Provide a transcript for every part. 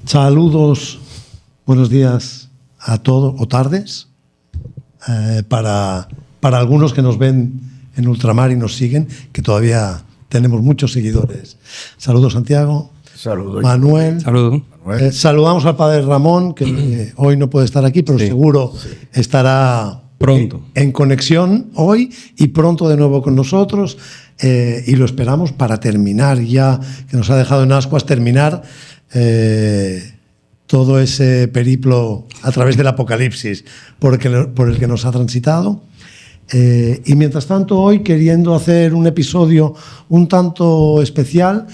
Saludos, buenos días a todos, o tardes, para algunos que nos ven en ultramar y nos siguen, que todavía tenemos muchos seguidores. Saludos, Santiago. Saludos. Manuel. Saludos. Saludamos al padre Ramón, que hoy no puede estar aquí, pero seguro estará pronto en conexión hoy y pronto de nuevo con nosotros. Y lo esperamos para terminar ya, que nos ha dejado en ascuas, terminar todo ese periplo a través del Apocalipsis por el que nos ha transitado. Y mientras tanto, hoy queriendo hacer un episodio un tanto especial,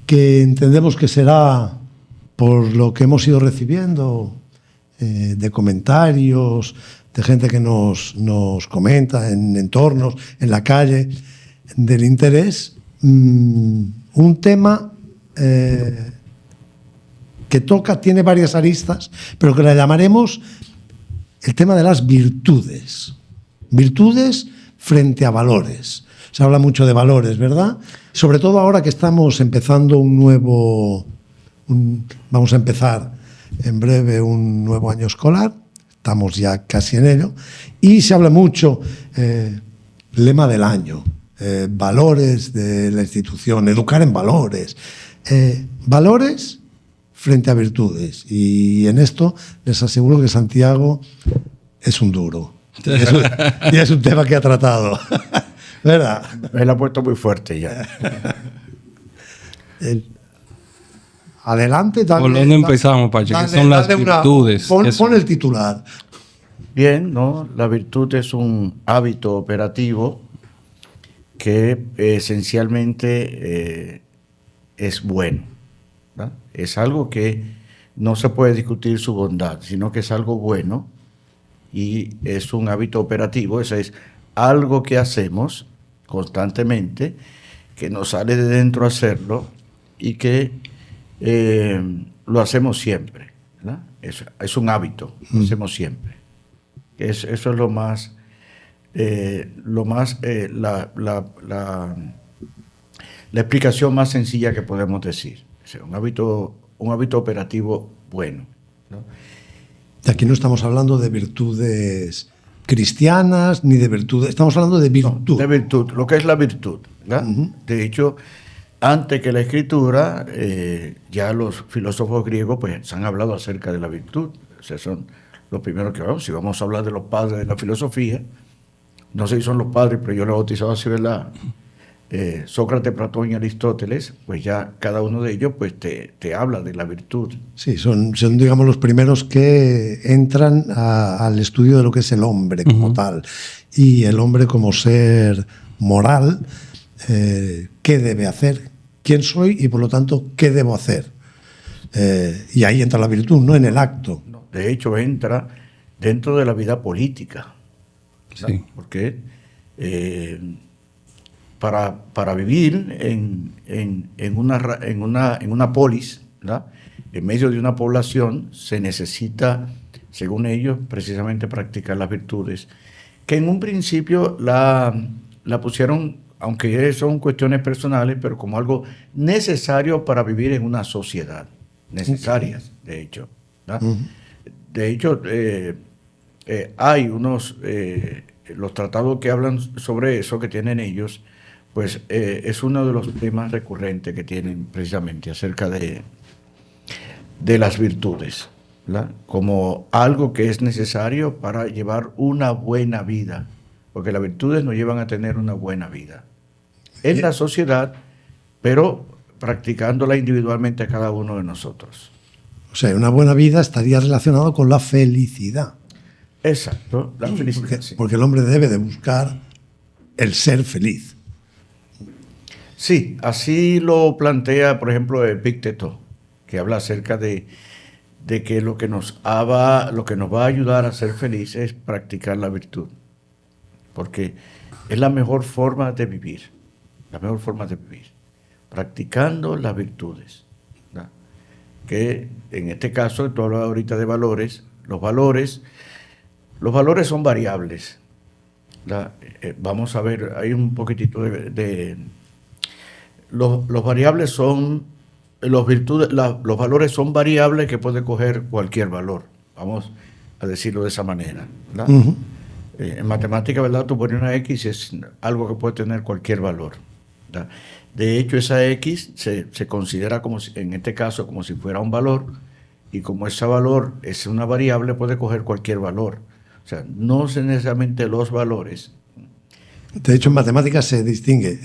que entendemos que será por lo que hemos ido recibiendo de comentarios, de gente que nos comenta en entornos, en la calle, del interés, un tema que tiene varias aristas, pero que la llamaremos el tema de las virtudes. Virtudes frente a valores. Se habla mucho de valores, ¿verdad? Sobre todo ahora que estamos empezando vamos a empezar en breve un nuevo año escolar, estamos ya casi en ello, y se habla mucho, lema del año, valores de la institución, educar en valores. Valores frente a virtudes. Y en esto les aseguro que Santiago es un duro. Y es un tema que ha tratado. ¿Verdad? Me la ha puesto muy fuerte ya. Adelante. ¿Por dónde empezamos, Pache? ¿Qué son las virtudes? Pon el titular. Bien, ¿no? La virtud es un hábito operativo que esencialmente es bueno, ¿verdad? Es algo que no se puede discutir su bondad, sino que es algo bueno y es un hábito operativo. Eso es algo que hacemos constantemente, que nos sale de dentro hacerlo y que lo hacemos siempre, ¿verdad? Es un hábito, lo hacemos siempre. Eso es la explicación más sencilla que podemos decir. O sea, un hábito operativo bueno, ¿no? Aquí no estamos hablando de virtudes cristianas ni de virtudes, estamos hablando de virtud. No, de virtud, lo que es la virtud, ¿verdad? De hecho, antes que la escritura, ya los filósofos griegos pues han hablado acerca de la virtud. O sea, son los primeros que vamos. Si vamos a hablar de los padres de la filosofía, no sé si son los padres, pero yo lo he bautizado así, ¿verdad? Sócrates, Platón y Aristóteles, pues ya cada uno de ellos pues te habla de la virtud. Sí, son digamos los primeros que entran al estudio de lo que es el hombre como tal, y el hombre como ser moral, qué debe hacer, quién soy y por lo tanto qué debo hacer. Y ahí entra la virtud, no en el acto. No, de hecho entra dentro de la vida política, ¿verdad? Sí. Porque para vivir en una polis, ¿verdad? En medio de una población, se necesita, según ellos, precisamente practicar las virtudes, que en un principio la pusieron, aunque son cuestiones personales, pero como algo necesario para vivir en una sociedad, necesarias, de hecho, ¿verdad? De hecho, hay los tratados que hablan sobre eso, que tienen ellos, pues es uno de los temas recurrentes que tienen precisamente acerca de las virtudes, ¿verdad? Como algo que es necesario para llevar una buena vida, porque las virtudes nos llevan a tener una buena vida en la sociedad, pero practicándola individualmente a cada uno de nosotros. O sea, una buena vida estaría relacionado con la felicidad. Exacto, la felicidad. Porque el hombre debe de buscar el ser feliz. Sí, así lo plantea, por ejemplo, Epicteto, que habla acerca de que lo que nos va a ayudar a ser felices es practicar la virtud, porque es la mejor forma de vivir, practicando las virtudes, ¿verdad? Que en este caso, tú hablas ahorita de valores, los valores son variables, ¿verdad? Vamos a ver, hay un poquitito los variables son los valores son variables que puede coger cualquier valor. Vamos a decirlo de esa manera, ¿verdad? Ujú. En matemática, ¿verdad? Tú pones una X y es algo que puede tener cualquier valor, ¿verdad? De hecho, esa X se considera como en este caso como si fuera un valor, y como ese valor es una variable, puede coger cualquier valor. O sea, no son necesariamente los valores. De hecho, en matemáticas se distingue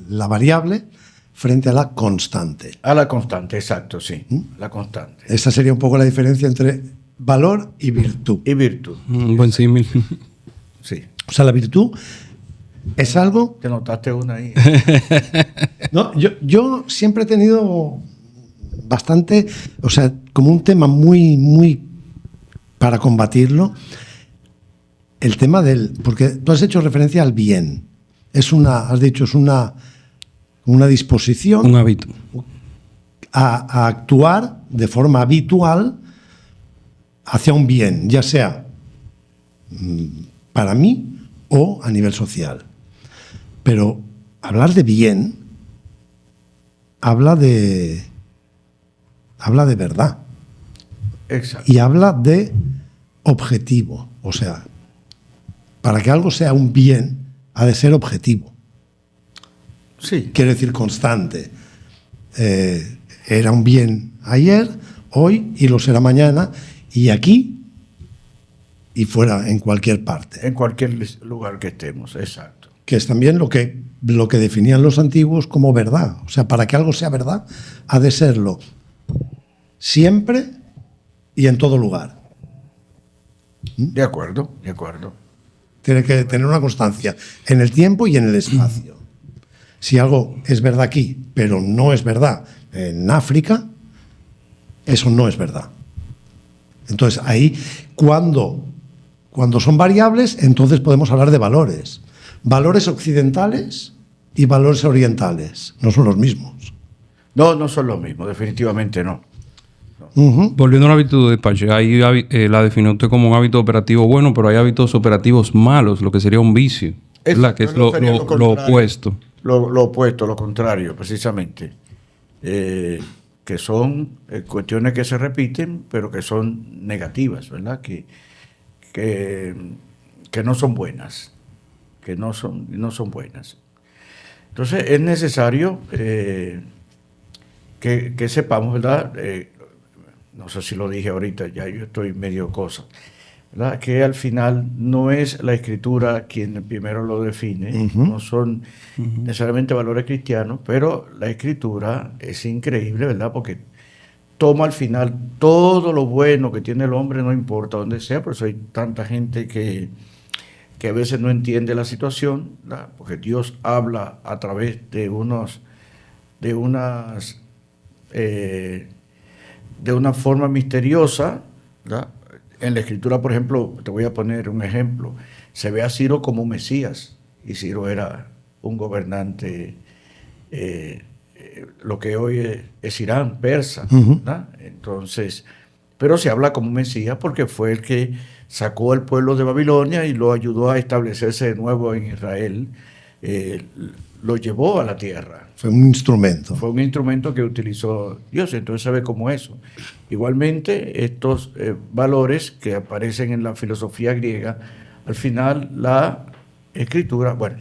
la variable frente a la constante. A la constante, exacto, sí. La constante. Esa sería un poco la diferencia entre valor y virtud. Y virtud. Un buen símil. Sí. O sea, la virtud es algo... Te notaste una ahí. No, yo siempre he tenido bastante, o sea, como un tema muy para combatirlo, el tema porque tú has hecho referencia al bien. Has dicho, es una disposición Un hábito. a actuar de forma habitual hacia un bien, ya sea para mí o a nivel social. Pero hablar de bien habla de verdad Exacto. y habla de objetivo. O sea, para que algo sea un bien, ha de ser objetivo. Sí. Quiere decir constante. Era un bien ayer, hoy y lo será mañana, y aquí y fuera, en cualquier parte. En cualquier lugar que estemos, exacto. Que es también lo que definían los antiguos como verdad. O sea, para que algo sea verdad, ha de serlo siempre y en todo lugar. De acuerdo, de acuerdo. Tiene que tener una constancia en el tiempo y en el espacio. Si algo es verdad aquí, pero no es verdad en África, eso no es verdad. Entonces, ahí, cuando son variables, entonces podemos hablar de valores. Valores occidentales y valores orientales no son los mismos. No son lo mismo, definitivamente no. Uh-huh. Volviendo a la virtud de Pache, ahí la definió usted como un hábito operativo bueno, pero hay hábitos operativos malos, lo que sería un vicio, ¿verdad? Que es lo opuesto. Lo opuesto, lo contrario, precisamente. Que son cuestiones que se repiten, pero que son negativas, ¿verdad? Que no son buenas. Que no son buenas. Entonces, es necesario que sepamos, ¿verdad? No sé si lo dije ahorita, ya yo estoy medio cosa, ¿verdad? Que al final no es la escritura quien primero lo define, no son necesariamente valores cristianos, pero la escritura es increíble, ¿verdad? Porque toma al final todo lo bueno que tiene el hombre, no importa dónde sea, por eso hay tanta gente que a veces no entiende la situación, ¿verdad? Porque Dios habla a través de una forma misteriosa, ¿verdad? En la escritura, por ejemplo, te voy a poner un ejemplo, se ve a Ciro como un Mesías, y Ciro era un gobernante, lo que hoy es Irán, persa, ¿verdad? Entonces, pero se habla como un Mesías porque fue el que sacó al pueblo de Babilonia y lo ayudó a establecerse de nuevo en Israel, lo llevó a la tierra. Fue un instrumento. Fue un instrumento que utilizó Dios, entonces se ve como eso. Igualmente, estos valores que aparecen en la filosofía griega, al final la escritura, bueno,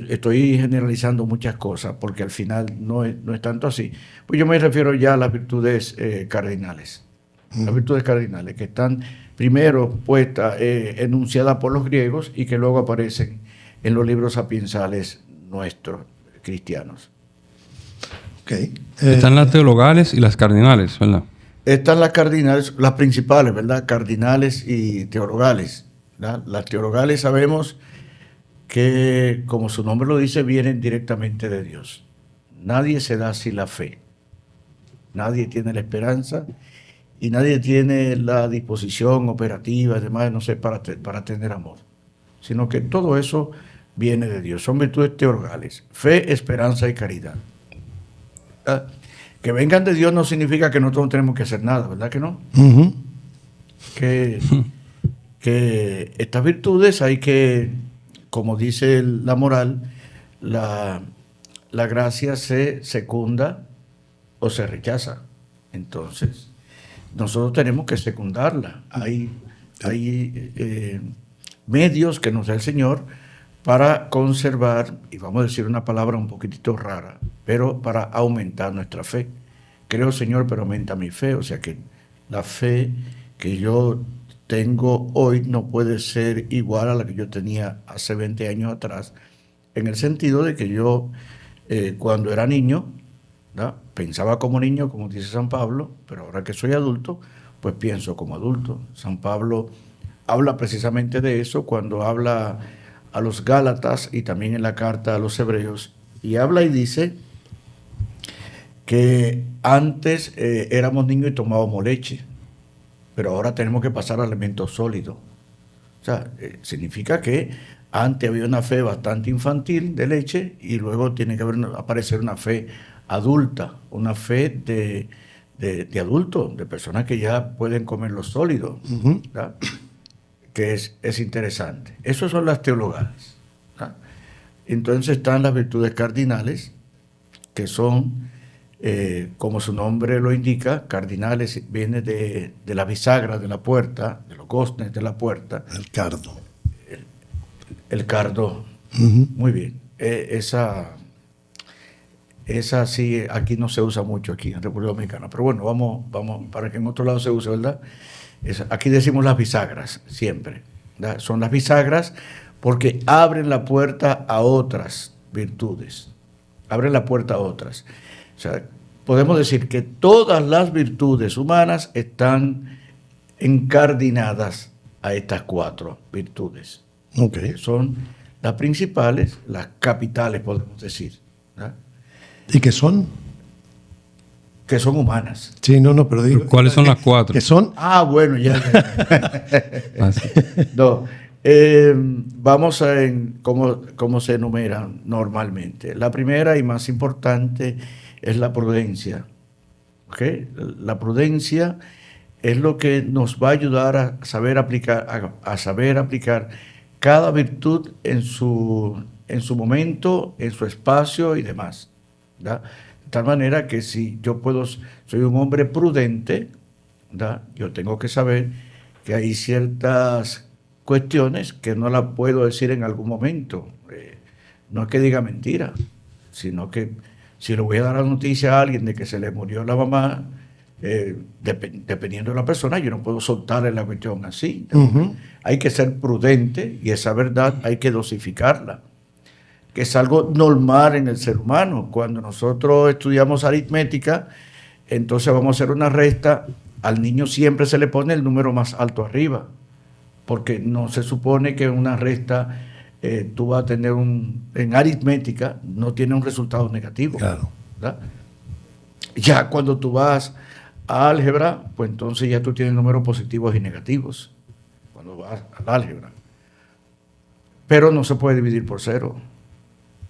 estoy generalizando muchas cosas porque al final no es tanto así. Pues yo me refiero ya a las virtudes cardinales. Las virtudes cardinales que están primero puestas, enunciadas por los griegos y que luego aparecen en los libros sapiensales nuestros cristianos. Okay. Están las teologales y las cardinales, ¿verdad? Están las cardinales, las principales, ¿verdad? Cardinales y teologales, ¿verdad? Las teologales sabemos que, como su nombre lo dice, vienen directamente de Dios. Nadie se da sin la fe. Nadie tiene la esperanza y nadie tiene la disposición operativa, además, no sé, para tener amor. Sino que todo eso viene de Dios. Son virtudes teologales. Fe, esperanza y caridad. ¿Verdad? Que vengan de Dios no significa que nosotros no tenemos que hacer nada, ¿verdad que no? Que estas virtudes hay que, como dice la moral, la gracia se secunda o se rechaza. Entonces, nosotros tenemos que secundarla. Hay medios que nos da el Señor para conservar, y vamos a decir una palabra un poquitito rara, pero para aumentar nuestra fe. Creo, Señor, pero aumenta mi fe. O sea que la fe que yo tengo hoy no puede ser igual a la que yo tenía hace 20 años atrás, en el sentido de que yo, cuando era niño, ¿no?, pensaba como niño, como dice San Pablo, pero ahora que soy adulto, pues pienso como adulto. San Pablo habla precisamente de eso cuando habla a los Gálatas y también en la carta a los Hebreos, y habla y dice que antes éramos niños y tomábamos leche, pero ahora tenemos que pasar a alimentos sólidos. O sea, significa que antes había una fe bastante infantil de leche y luego tiene que aparecer una fe adulta, una fe de adultos, de personas que ya pueden comer los sólidos, ¿verdad? Que es interesante. Esas son las teologales, ¿verdad? Entonces están las virtudes cardinales, que son, como su nombre lo indica, cardinales, viene de la bisagra de la puerta, de los goznes de la puerta. El cardo. El cardo. Muy bien. Esa sí, aquí no se usa mucho, aquí en República Dominicana. Pero bueno, vamos para que en otro lado se use, ¿verdad? Aquí decimos las bisagras, siempre, ¿verdad? Son las bisagras porque abren la puerta a otras virtudes. Abren la puerta a otras. O sea, podemos decir que todas las virtudes humanas están encardinadas a estas 4 virtudes. Okay. Que son las principales, las capitales, podemos decir, ¿verdad? ¿Y qué son? Que son humanas. Sí, no, pero digo... ¿Cuáles son las 4? Que son... Bueno, ya. No, vamos a cómo se enumeran normalmente. La primera y más importante es la prudencia. ¿Okay? La prudencia es lo que nos va a ayudar a saber aplicar cada virtud en su momento, en su espacio y demás, ¿verdad? De tal manera que si yo soy un hombre prudente, ¿verdad?, yo tengo que saber que hay ciertas cuestiones que no las puedo decir en algún momento. No es que diga mentira, sino que si le voy a dar la noticia a alguien de que se le murió la mamá, dependiendo de la persona, yo no puedo soltarle la cuestión así. Hay que ser prudente y esa verdad hay que dosificarla, que es algo normal en el ser humano. Cuando nosotros estudiamos aritmética, entonces vamos a hacer una resta, al niño siempre se le pone el número más alto arriba, porque no se supone que en una resta tú vas a tener en aritmética, no tiene un resultado negativo. Claro. ¿Verdad? Ya cuando tú vas a álgebra, pues entonces ya tú tienes números positivos y negativos, cuando vas al álgebra. Pero no se puede dividir por 0.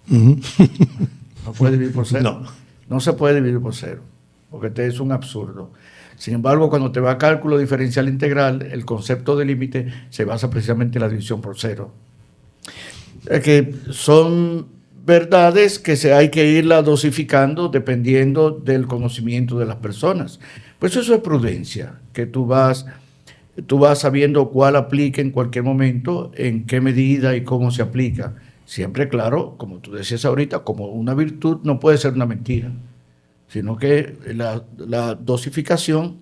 No puede dividir por 0. No se puede dividir por 0, porque este es un absurdo. Sin embargo, cuando te va a cálculo diferencial integral, el concepto de límite se basa precisamente en la división por 0. Es que son verdades que hay que irla dosificando dependiendo del conocimiento de las personas. Pues eso es prudencia, que tú vas sabiendo cuál aplica en cualquier momento, en qué medida y cómo se aplica. Siempre, claro, como tú decías ahorita, como una virtud no puede ser una mentira, sino que la dosificación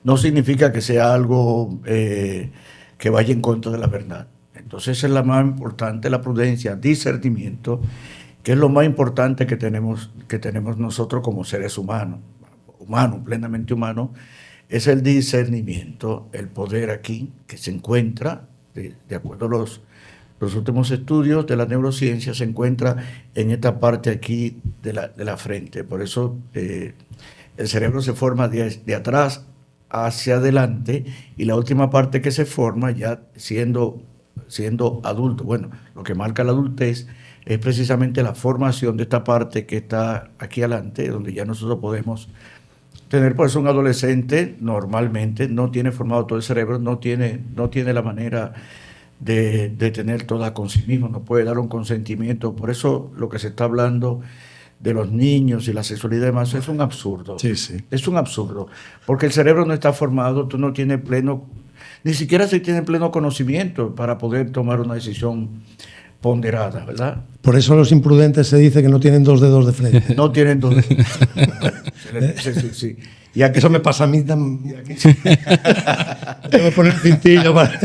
no significa que sea algo que vaya en contra de la verdad. Entonces es la más importante, la prudencia, discernimiento, que es lo más importante que tenemos nosotros como seres humanos, plenamente humanos, es el discernimiento, el poder aquí que se encuentra, de acuerdo a los últimos estudios de la neurociencia, se encuentra en esta parte aquí de la frente. Por eso el cerebro se forma de atrás hacia adelante y la última parte que se forma ya siendo adulto. Bueno, lo que marca la adultez es precisamente la formación de esta parte que está aquí adelante, donde ya nosotros podemos tener. Por eso un adolescente normalmente no tiene formado todo el cerebro, no tiene la manera de tener toda con sí mismo, no puede dar un consentimiento. Por eso lo que se está hablando de los niños y la sexualidad y demás, es un absurdo. Sí, sí. Es un absurdo. Porque el cerebro no está formado, tú no tienes ni siquiera se tiene pleno conocimiento para poder tomar una decisión ponderada, ¿verdad? Por eso los imprudentes se dice que no tienen 2 dedos de frente. No tienen dos. Sí. Y aquí, eso me pasa a mí también. Tengo que poner el cintillo para...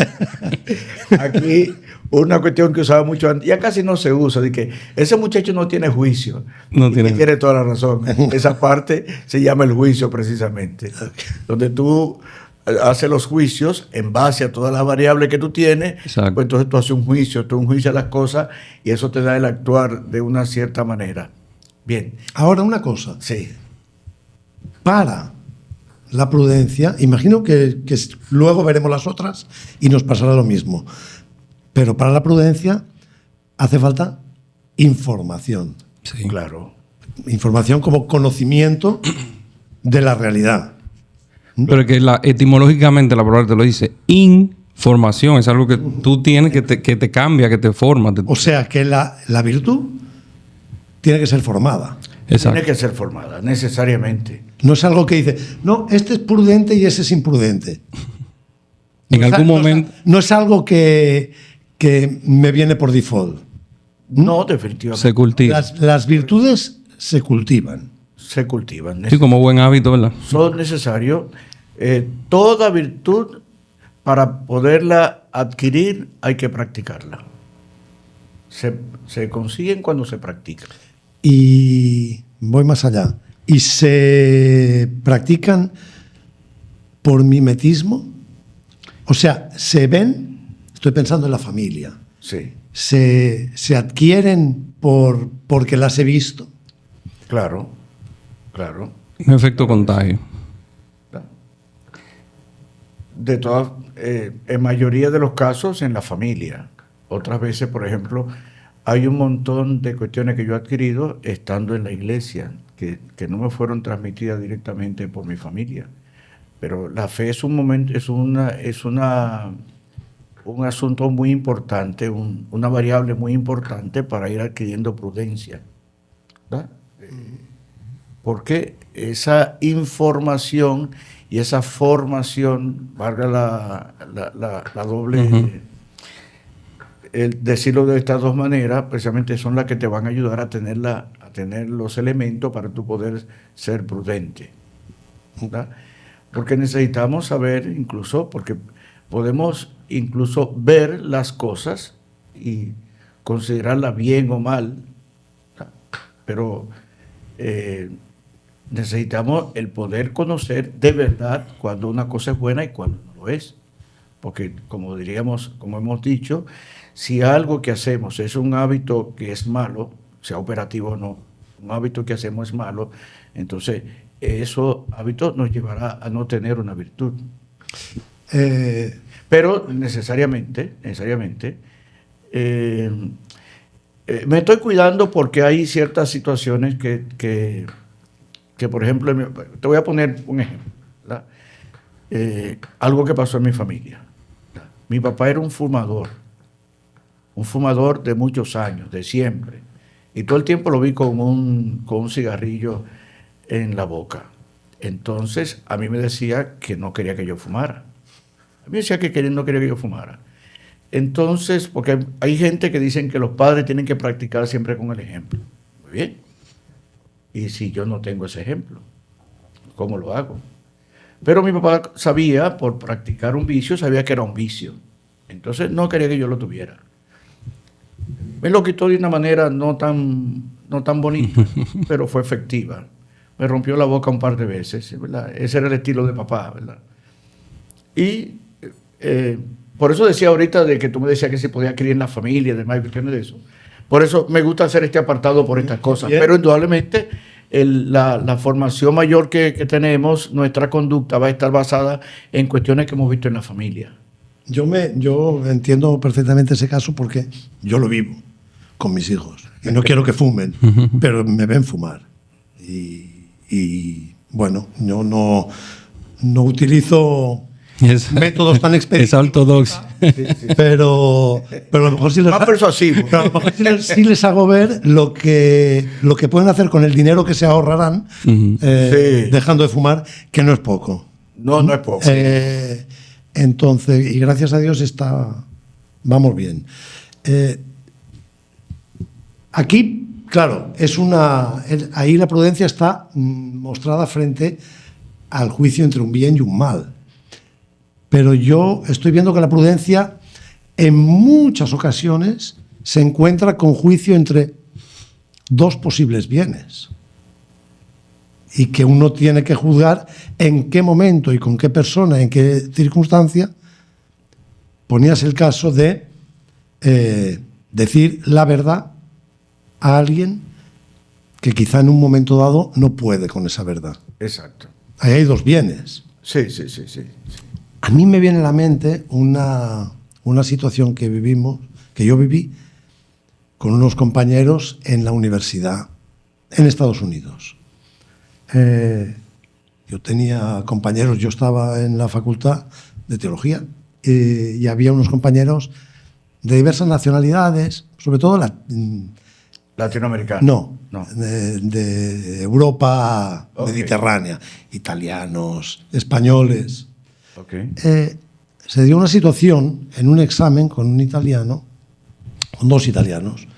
Aquí una cuestión que usaba mucho antes, ya casi no se usa, de que ese muchacho no tiene juicio. No tiene. Y tiene toda la razón. Esa parte se llama el juicio precisamente, donde tú haces los juicios en base a todas las variables que tú tienes. Exacto. Pues entonces tú haces un juicio a las cosas y eso te da el actuar de una cierta manera. Bien. Ahora una cosa. Sí. Para la prudencia, imagino que luego veremos las otras y nos pasará lo mismo. Pero para la prudencia hace falta información. Sí. Claro. Información como conocimiento de la realidad. Pero que etimológicamente la palabra te lo dice. Información es algo que tú tienes, que te cambia, que te forma. O sea que la virtud tiene que ser formada. Exacto. Tiene que ser formada, necesariamente. No es algo que dice, no, este es prudente y ese es imprudente. En algún momento. No es algo que me viene por default. No, definitivamente. Se cultiva. Las virtudes se cultivan. Se cultivan. Sí, como buen hábito, ¿verdad? Son necesarios. Toda virtud, para poderla adquirir, hay que practicarla. Se consiguen cuando se practican. Y voy más allá. ¿Y se practican por mimetismo? O sea, ¿se ven? Estoy pensando en la familia. Sí. ¿Se adquieren porque las he visto? Claro. Un efecto contagio. En mayoría de los casos en la familia. Otras veces, por ejemplo, hay un montón de cuestiones que yo he adquirido estando en la iglesia, que no me fueron transmitidas directamente por mi familia. Pero la fe es un asunto muy importante, una variable muy importante para ir adquiriendo prudencia, ¿verdad? Porque esa información y esa formación, valga la doble, el decirlo de estas dos maneras, precisamente son las que te van a ayudar a tener los elementos para tú poder ser prudente, ¿verdad? Porque necesitamos saber incluso, porque podemos incluso ver las cosas y considerarlas bien o mal, ¿verdad? Pero necesitamos el poder conocer de verdad cuando una cosa es buena y cuando no lo es. Porque como hemos dicho, si algo que hacemos es un hábito que es malo, sea operativo o no, un hábito que hacemos es malo, entonces esos hábitos nos llevará a no tener una virtud. Pero necesariamente, me estoy cuidando porque hay ciertas situaciones que por ejemplo, te voy a poner un ejemplo, ¿verdad? Algo que pasó en mi familia, ¿verdad? Mi papá era un fumador de muchos años, de siempre, y todo el tiempo lo vi con un cigarrillo en la boca. Entonces, a mí me decía que no quería que yo fumara. A mí me decía que no quería que yo fumara. Entonces, porque hay gente que dicen que los padres tienen que practicar siempre con el ejemplo. Muy bien. Y si yo no tengo ese ejemplo, ¿cómo lo hago? Pero mi papá sabía, por practicar un vicio, sabía que era un vicio. Entonces no quería que yo lo tuviera. Me lo quitó de una manera no tan bonita, pero fue efectiva. Me rompió la boca un par de veces, ¿verdad? Ese era el estilo de papá, ¿verdad? Y por eso decía ahorita de que tú me decías que se podía criar en la familia, demás cuestiones de eso. Por eso me gusta hacer este apartado por estas cosas. Bien. Pero indudablemente la formación mayor que tenemos, nuestra conducta va a estar basada en cuestiones que hemos visto en la familia. Yo entiendo perfectamente ese caso porque yo lo vivo con mis hijos. Y no quiero que fumen, pero me ven fumar. Y bueno, yo no utilizo métodos tan expeditivos. Es ortodoxo. Pero a lo mejor sí les, más persuasivo. pero a lo mejor sí les hago ver lo que pueden hacer con el dinero que se ahorrarán dejando de fumar, que no es poco. No es poco. Entonces, y gracias a Dios vamos bien. Aquí, claro, ahí la prudencia está mostrada frente al juicio entre un bien y un mal. Pero yo estoy viendo que la prudencia en muchas ocasiones se encuentra con juicio entre dos posibles bienes. Y que uno tiene que juzgar en qué momento y con qué persona, en qué circunstancia. Ponías el caso de decir la verdad a alguien que quizá en un momento dado no puede con esa verdad. Exacto. Ahí hay dos bienes. Sí. A mí me viene a la mente una situación que yo viví con unos compañeros en la universidad en Estados Unidos. Yo tenía compañeros, yo estaba en la facultad de teología y había unos compañeros de diversas nacionalidades, sobre todo latinoamericanos. No. De Europa mediterránea, italianos, españoles. Okay. Se dio una situación en un examen con dos italianos,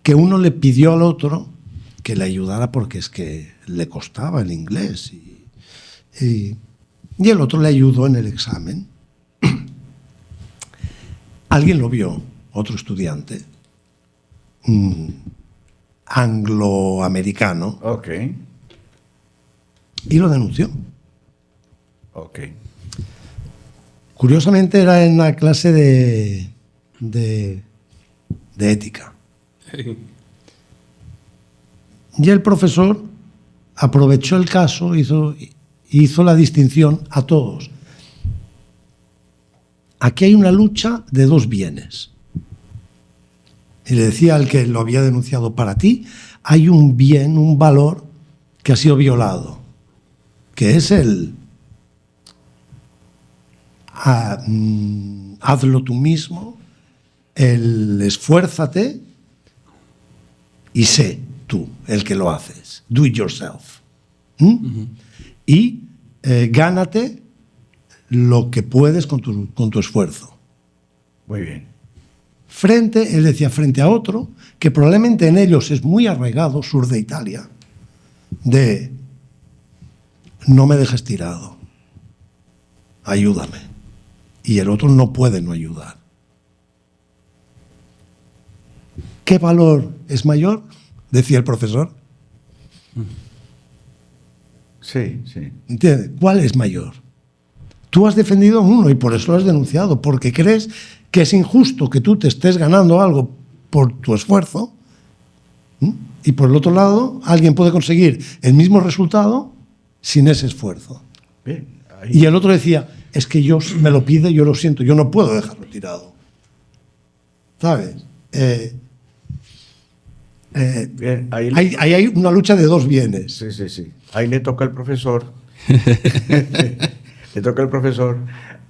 que uno le pidió al otro que le ayudara porque es que le costaba el inglés y el otro le ayudó en el examen. Alguien lo vio, otro estudiante, angloamericano, y lo denunció. Curiosamente era en la clase de ética. Y el profesor aprovechó el caso, hizo la distinción a todos. Aquí hay una lucha de dos bienes. Y le decía al que lo había denunciado: para ti hay un bien, un valor que ha sido violado, que es hazlo tú mismo, el esfuérzate y sé tú el que lo haces. Do it yourself. Y gánate lo que puedes con tu esfuerzo. Muy bien. Él decía, frente a otro, que probablemente en ellos es muy arraigado, sur de Italia, de no me dejes tirado, ayúdame. Y el otro no puede no ayudar. ¿Qué valor es mayor? Decía el profesor. Sí. ¿Entiendes? ¿Cuál es mayor? Tú has defendido a uno y por eso lo has denunciado, porque crees que es injusto que tú te estés ganando algo por tu esfuerzo, y por el otro lado alguien puede conseguir el mismo resultado sin ese esfuerzo. Bien, y el otro decía, es que me lo pide, yo lo siento, yo no puedo dejarlo tirado. ¿Sabes? Bien, ahí hay una lucha de dos bienes. Sí. Ahí le toca al profesor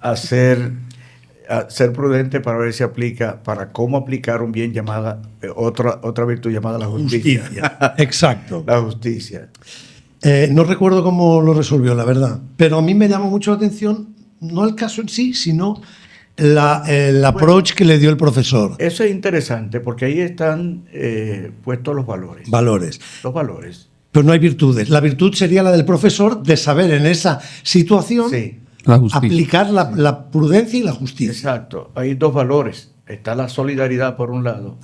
a ser prudente para ver si aplica, para cómo aplicar un bien llamada, otra virtud llamada la justicia. Exacto. La justicia. No recuerdo cómo lo resolvió, la verdad. Pero a mí me llamó mucho la atención, no el caso en sí, sino el approach que le dio el profesor. Eso es interesante, porque ahí están puestos los valores. Los valores. Pero no hay virtudes. La virtud sería la del profesor de saber en esa situación aplicar la prudencia y la justicia. Exacto. Hay dos valores. Está la solidaridad por un lado,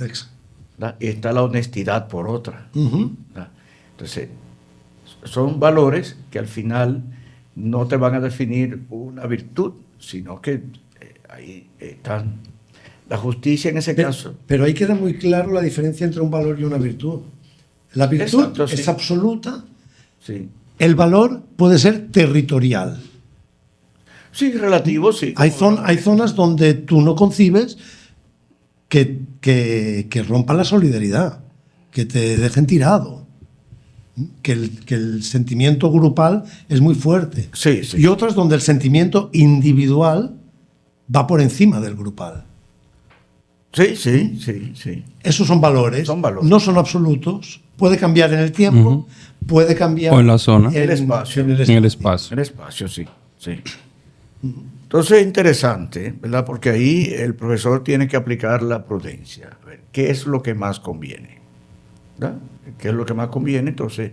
y está la honestidad por otra. Entonces, son valores que al final no te van a definir una virtud, sino que ahí están. La justicia en ese caso. Pero ahí queda muy claro la diferencia entre un valor y una virtud. La virtud es absoluta. Sí. El valor puede ser territorial. Sí, relativo, sí. Hay zonas donde tú no concibes que rompan la solidaridad, que te dejen tirado, que el sentimiento grupal es muy fuerte. Sí. Y otras donde el sentimiento individual va por encima del grupal. Sí. Esos son valores. No son absolutos. Puede cambiar en el tiempo, puede cambiar... O en la zona. En el espacio. En el espacio. En el espacio, sí. Entonces es interesante, ¿verdad? Porque ahí el profesor tiene que aplicar la prudencia. A ver, ¿qué es lo que más conviene? ¿Verdad? ¿Qué es lo que más conviene? Entonces,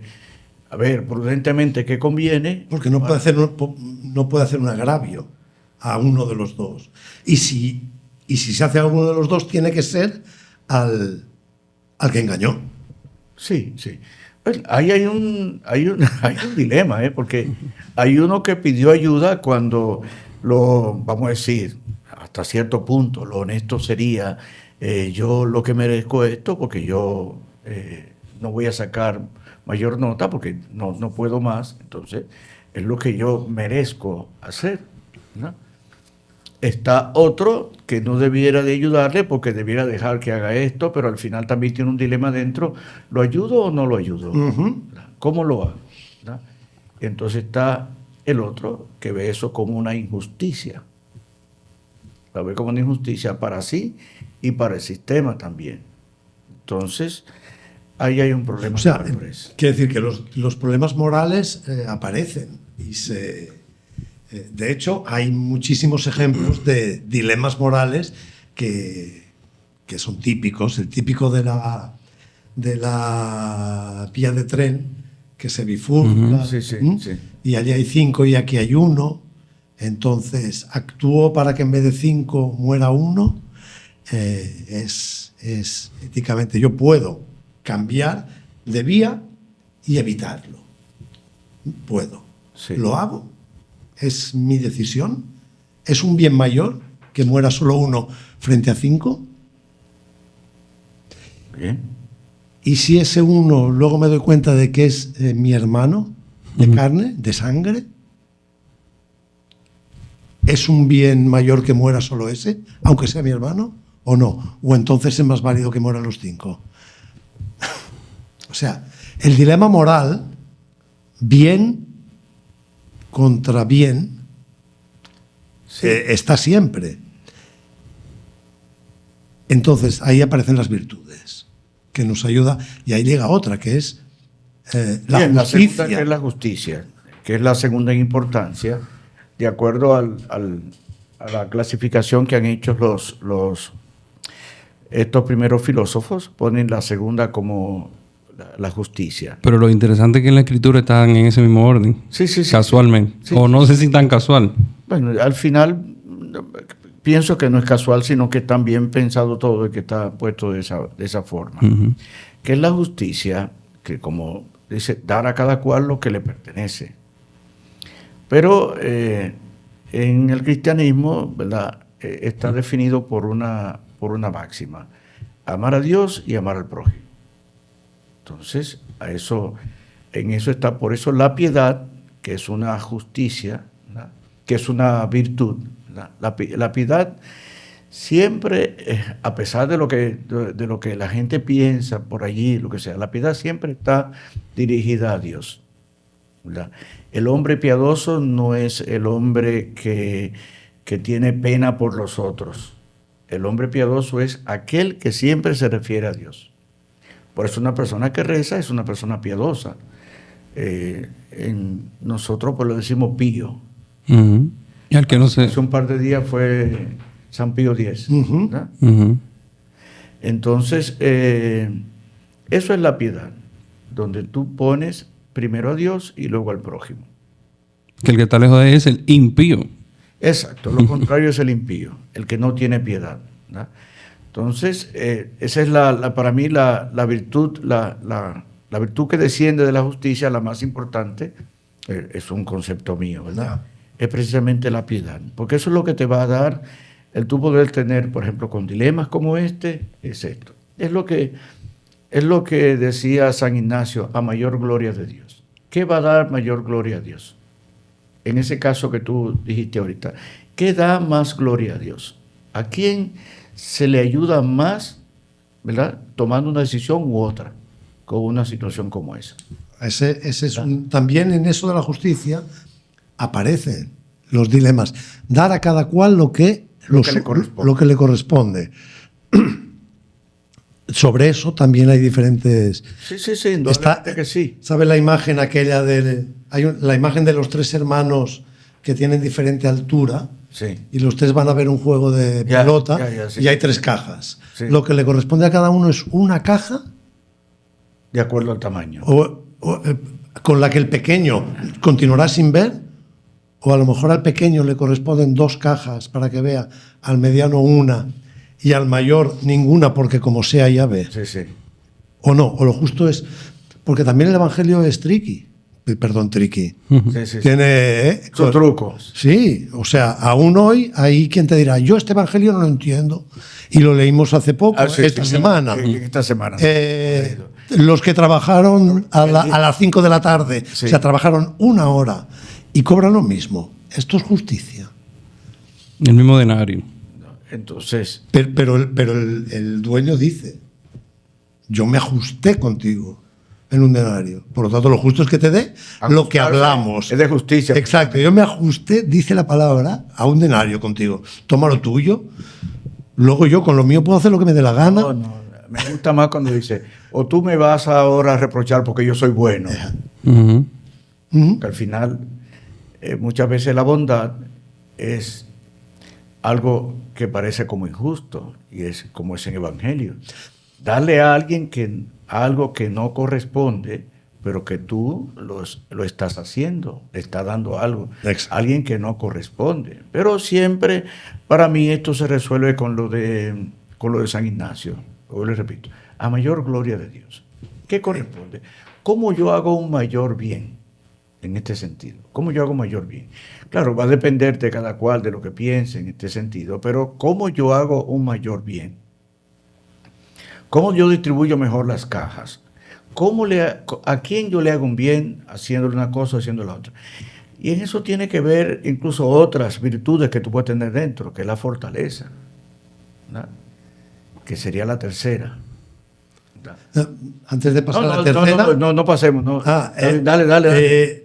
a ver, prudentemente, ¿qué conviene? Porque no puede hacer un agravio a uno de los dos. Y si se hace a uno de los dos, tiene que ser al que engañó. Sí. Pues ahí hay un dilema, porque hay uno que pidió ayuda cuando vamos a decir, hasta cierto punto, lo honesto sería, yo lo que merezco esto porque yo no voy a sacar mayor nota porque no puedo más, entonces es lo que yo merezco hacer, ¿no? Está otro que no debiera de ayudarle porque debiera dejar que haga esto, pero al final también tiene un dilema dentro, ¿lo ayudo o no lo ayudo? ¿Cómo lo hago? ¿Verdad? Entonces está el otro que ve eso como una injusticia. Lo ve como una injusticia para sí y para el sistema también. Entonces, ahí hay un problema. O sea, quiere decir que los problemas morales aparecen y de hecho, hay muchísimos ejemplos de dilemas morales que son típicos. El típico de la vía de tren que se bifurca. Sí. Y allí hay 5 y aquí hay 1. Entonces, actúo para que en vez de 5 muera 1. Es éticamente, yo puedo cambiar de vía y evitarlo. Puedo. Sí. Lo hago. ¿Es mi decisión? ¿Es un bien mayor que muera solo 1 frente a 5? Bien. ¿Y si ese 1 luego me doy cuenta de que es mi hermano de carne, de sangre? ¿Es un bien mayor que muera solo ese, aunque sea mi hermano? ¿O no? ¿O entonces es más válido que mueran los 5? O sea, el dilema moral, bien contra bien, está siempre. Entonces, ahí aparecen las virtudes, que nos ayuda, y ahí llega otra, que es la justicia. La segunda, que es la justicia, que es la segunda en importancia, de acuerdo a la clasificación que han hecho estos primeros filósofos, ponen la segunda como la justicia. Pero lo interesante es que en la escritura están en ese mismo orden. Sí. Casualmente. Sí. O no sé si tan casual. Bueno, al final pienso que no es casual, sino que está bien pensado todo y que está puesto de esa forma. Que es la justicia, que como dice, dar a cada cual lo que le pertenece. Pero en el cristianismo, ¿verdad? Está definido por una máxima: amar a Dios y amar al prójimo. Entonces, en eso está, por eso la piedad, que es una justicia, ¿verdad? Que es una virtud. La piedad siempre, a pesar de lo que la gente piensa por allí, lo que sea, la piedad siempre está dirigida a Dios, ¿verdad? El hombre piadoso no es el hombre que tiene pena por los otros. El hombre piadoso es aquel que siempre se refiere a Dios. Por eso una persona que reza es una persona piadosa. Nosotros pues lo decimos pío. Y al que no sé. Hace un par de días fue San Pío X. ¿Verdad? Entonces, eso es la piedad, donde tú pones primero a Dios y luego al prójimo. Que el que está lejos de él es el impío. Exacto, lo contrario es el impío, el que no tiene piedad, ¿verdad? Entonces, esa es para mí la virtud, la virtud que desciende de la justicia, la más importante, es un concepto mío, ¿verdad? Es precisamente la piedad, porque eso es lo que te va a dar el tú poder tener, por ejemplo, con dilemas como este, es esto. Es lo que decía San Ignacio, a mayor gloria de Dios. ¿Qué va a dar mayor gloria a Dios? En ese caso que tú dijiste ahorita, ¿qué da más gloria a Dios? ¿A quién se le ayuda más, ¿verdad?, tomando una decisión u otra con una situación como esa? También en eso de la justicia aparecen los dilemas. Dar a cada cual lo que lo que le corresponde. Lo que le corresponde. Sobre eso también hay diferentes... Sí, indudablemente que sí. ¿Sabe la imagen aquella la imagen de los 3 hermanos que tienen diferente altura? Sí. Y los 3 van a ver un juego de pelota sí. y hay 3 cajas. Sí. Lo que le corresponde a cada uno es una caja. De acuerdo al tamaño. Con la que el pequeño continuará sin ver, o a lo mejor al pequeño le corresponden 2 cajas para que vea, al mediano una y al mayor ninguna porque como sea ya ve. Sí. O no, o lo justo es... Porque también el Evangelio es tricky. Sí. Tiene... Son trucos. Sí, o sea, aún hoy hay quien te dirá, yo este Evangelio no lo entiendo. Y lo leímos hace poco, esta semana. Esta semana. Los que trabajaron a las 5 de la tarde, o sea, trabajaron 1 hora y cobran lo mismo. Esto es justicia. El mismo denario. Entonces... Pero el dueño dice, yo me ajusté contigo en un denario. Por lo tanto, lo justo es que te dé lo que hablamos. Es de justicia. Exacto. Yo me ajusté, dice la palabra, a un denario contigo. Toma lo tuyo. Luego yo con lo mío puedo hacer lo que me dé la gana. No. Me gusta más cuando dice, o tú me vas ahora a reprochar porque yo soy bueno. Que al final, muchas veces la bondad es algo que parece como injusto, y es como es en Evangelio. Darle a alguien algo que no corresponde, pero que tú lo estás haciendo, le estás dando algo a alguien que no corresponde. Pero siempre, para mí, esto se resuelve con lo de San Ignacio. Yo les repito, a mayor gloria de Dios. ¿Qué corresponde? ¿Cómo yo hago un mayor bien en este sentido? ¿Cómo yo hago mayor bien? Claro, va a depender de cada cual de lo que piense en este sentido, pero ¿cómo yo hago un mayor bien? ¿Cómo yo distribuyo mejor las cajas? ¿A quién yo le hago un bien haciéndole una cosa o haciendo la otra? Y en eso tiene que ver incluso otras virtudes que tú puedes tener dentro, que es la fortaleza, ¿no? Que sería la tercera. Antes de pasar a la tercera... No pasemos. No. Dale.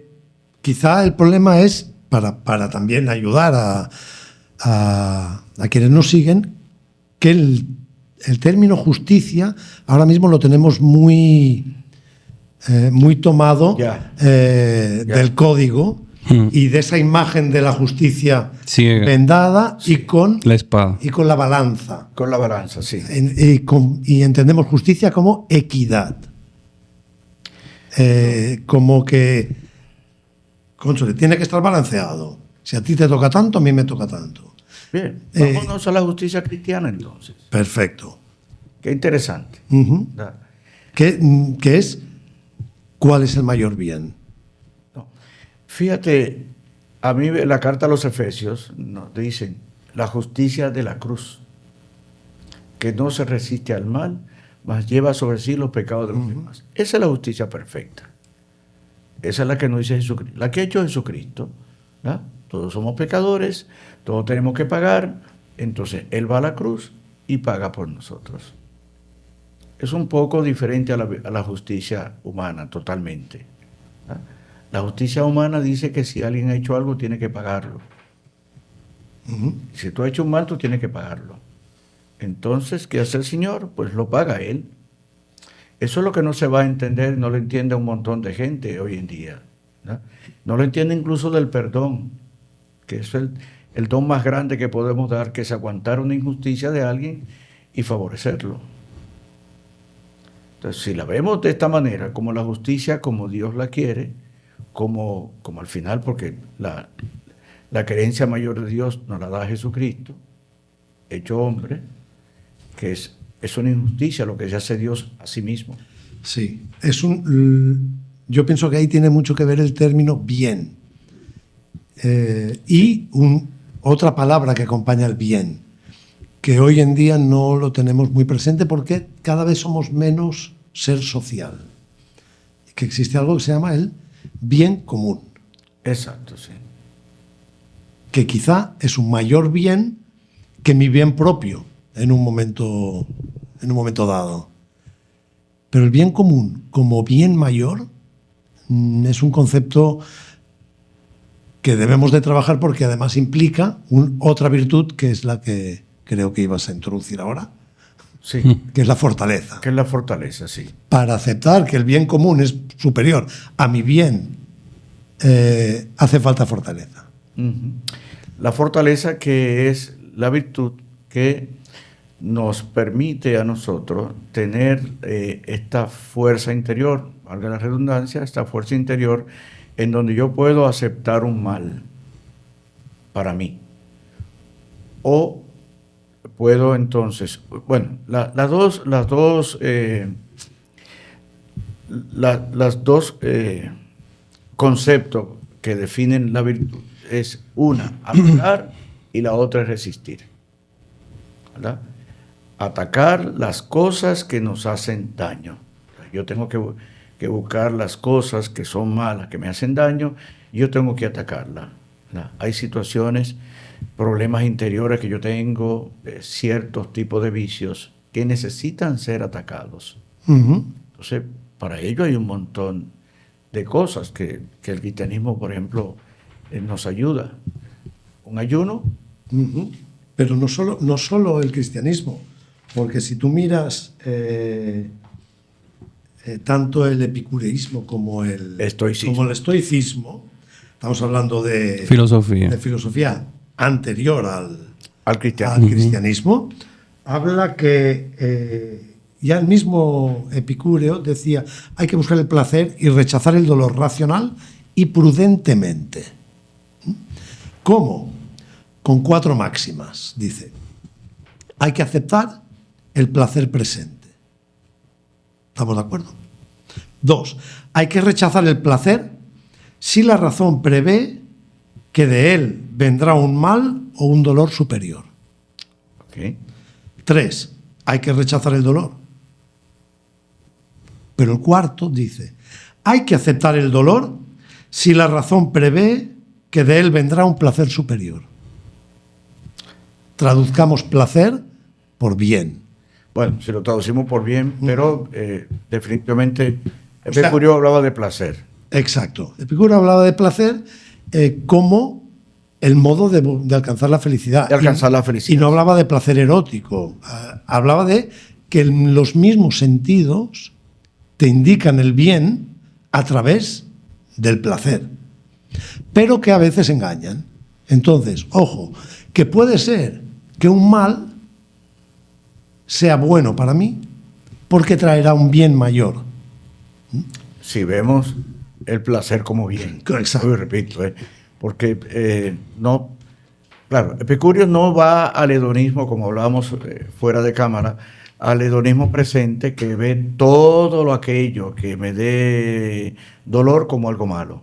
Quizá el problema es, para también ayudar a quienes nos siguen, que el término justicia ahora mismo lo tenemos muy tomado del código y de esa imagen de la justicia vendada y con la espada y con la balanza. Con la balanza, sí. Y entendemos justicia como equidad. Como que, cónchale, tiene que estar balanceado. Si a ti te toca tanto, a mí me toca tanto. Bien, vámonos a la justicia cristiana entonces. Perfecto. Qué interesante. ¿Qué es? ¿Cuál es el mayor bien? No. Fíjate, a mí la carta a los Efesios nos dicen la justicia de la cruz, que no se resiste al mal, mas lleva sobre sí los pecados de los demás. Esa es la justicia perfecta. Esa es la que nos dice Jesucristo, la que ha hecho Jesucristo, ¿no? Todos somos pecadores, todos tenemos que pagar, entonces Él va a la cruz y paga por nosotros. Es un poco diferente a la justicia humana, totalmente, ¿no? La justicia humana dice que si alguien ha hecho algo, tiene que pagarlo. Si tú has hecho un mal, tú tienes que pagarlo. Entonces, ¿qué hace el Señor? Pues lo paga Él. Eso es lo que no se va a entender, no lo entiende un montón de gente hoy en día, ¿no? No lo entiende incluso del perdón, que es el don más grande que podemos dar, que es aguantar una injusticia de alguien y favorecerlo. Entonces, si la vemos de esta manera, como la justicia, como Dios la quiere, como al final, porque la querencia mayor de Dios nos la da Jesucristo, hecho hombre, que es una injusticia lo que se hace Dios a sí mismo. Sí, yo pienso que ahí tiene mucho que ver el término bien. Y otra palabra que acompaña el bien, que hoy en día no lo tenemos muy presente porque cada vez somos menos ser social. Que existe algo que se llama el bien común. Exacto, sí. Que quizá es un mayor bien que mi bien propio en un momento dado. Pero el bien común como bien mayor es un concepto que debemos de trabajar porque además implica otra virtud que es la que creo que ibas a introducir ahora, Sí. que es la fortaleza. Que es la fortaleza, sí. Para aceptar que el bien común es superior a mi bien, hace falta fortaleza. La fortaleza, que es la virtud que nos permite a nosotros tener esta fuerza interior, valga la redundancia, esta fuerza interior en donde yo puedo aceptar un mal para mí. O puedo entonces, bueno, las dos conceptos que definen la virtud es una, atacar, y la otra es resistir. ¿Verdad? Atacar las cosas que nos hacen daño. Yo tengo que buscar las cosas que son malas, que me hacen daño, y yo tengo que atacarlas. ¿Verdad? Hay situaciones, problemas interiores que yo tengo, ciertos tipos de vicios que necesitan ser atacados. Entonces, para ello hay un montón de cosas que el cristianismo, por ejemplo, nos ayuda. Un ayuno. Pero no solo el cristianismo, porque si tú miras tanto el epicureísmo como el estoicismo, estamos hablando de filosofía anterior al cristianismo, habla que ya el mismo Epicúreo decía: hay que buscar el placer y rechazar el dolor racional y prudentemente. ¿Cómo? Con 4 máximas. Dice: hay que aceptar el placer presente. ¿Estamos de acuerdo? 2. Hay que rechazar el placer si la razón prevé que de él vendrá un mal o un dolor superior. 3. Hay que rechazar el dolor. Pero el 4 dice: hay que aceptar el dolor si la razón prevé que de él vendrá un placer superior. Traduzcamos placer por bien. Bueno, si lo traducimos por bien, pero definitivamente Epicúreo hablaba de placer. Exacto. Epicúreo hablaba de placer como el modo de alcanzar la felicidad. De alcanzar la felicidad. Y no hablaba de placer erótico. Hablaba de que los mismos sentidos te indican el bien a través del placer, pero que a veces engañan. Entonces, ojo, que puede ser que un mal sea bueno para mí porque traerá un bien mayor. Si vemos el placer como bien. Exacto. Yo repito, porque no, claro, Epicúreo no va al hedonismo, como hablábamos fuera de cámara, al hedonismo presente, que ve todo lo aquello que me dé dolor como algo malo.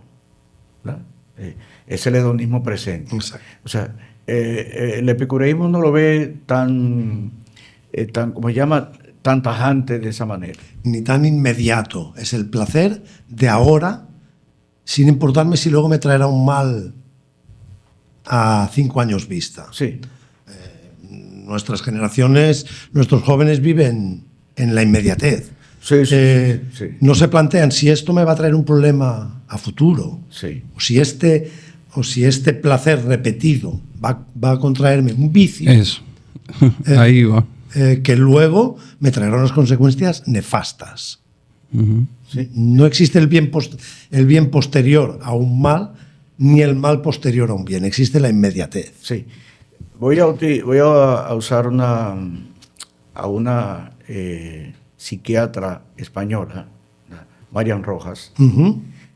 Es el hedonismo presente. Exacto. O sea, el epicureísmo no lo ve tan como se llama, tan tajante de esa manera. Ni tan inmediato. Es el placer de ahora, sin importarme si luego me traerá un mal a 5 años vista. Sí. Nuestras generaciones, nuestros jóvenes viven en la inmediatez. Sí. No se plantean si esto me va a traer un problema a futuro. Sí. O si este placer repetido va a contraerme un vicio. Eso. Ahí va. Que luego me traerá unas consecuencias nefastas. Sí. No existe el bien posterior a un mal, ni el mal posterior a un bien. Existe la inmediatez. Sí. Voy a usar a una psiquiatra española, Marian Rojas,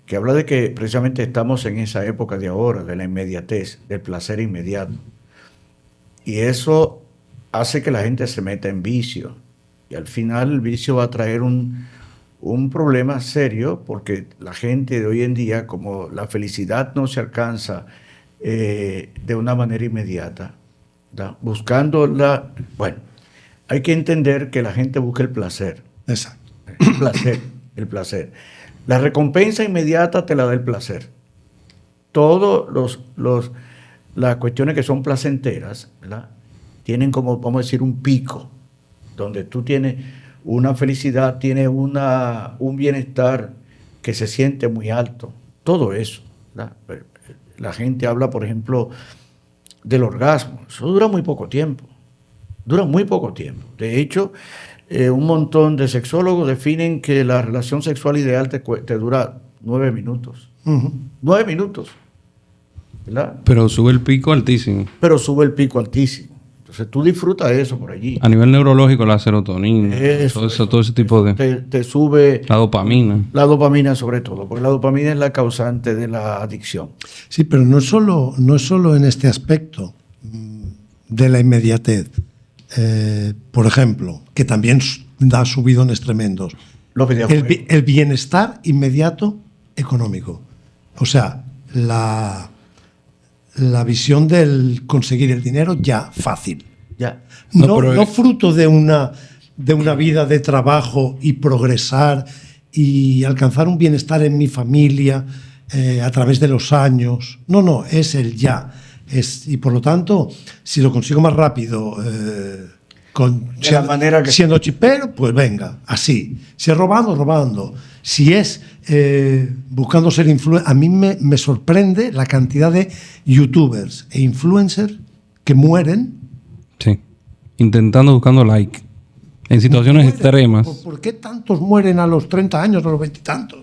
que habla de que precisamente estamos en esa época de ahora, de la inmediatez, del placer inmediato. Y eso hace que la gente se meta en vicio. Y al final el vicio va a traer un problema serio, porque la gente de hoy en día, como la felicidad no se alcanza de una manera inmediata, ¿verdad? Buscándola, bueno, hay que entender que la gente busca el placer. Exacto. El placer. La recompensa inmediata te la da el placer. Todas las cuestiones que son placenteras, ¿verdad?, tienen como, vamos a decir, un pico, donde tú tienes una felicidad, tienes un bienestar que se siente muy alto. Todo eso, ¿verdad? la gente habla, por ejemplo, del orgasmo. Eso dura muy poco tiempo. Dura muy poco tiempo. De hecho, un montón de sexólogos definen que la relación sexual ideal te dura 9 minutos. 9 minutos. ¿Verdad? Pero sube el pico altísimo. Pero sube el pico altísimo. Entonces tú disfrutas de eso por allí. A nivel neurológico, la serotonina, todo ese tipo de... Te sube... La dopamina. La dopamina sobre todo, porque la dopamina es la causante de la adicción. Sí, pero no es solo en este aspecto de la inmediatez. Por ejemplo, que también da subidones tremendos. Los videojuegos. El bienestar inmediato económico. O sea, la visión del conseguir el dinero ya fácil. Ya. No fruto de una vida de trabajo y progresar y alcanzar un bienestar en mi familia a través de los años. No, es el ya. Y por lo tanto, si lo consigo más rápido, siendo chipero, pues venga, así. Si es robando. Si es buscando ser influencer, a mí me sorprende la cantidad de youtubers e influencers que mueren. Sí, buscando like. En situaciones extremas. ¿Por qué tantos mueren a los 30 años, a los 20 y tantos?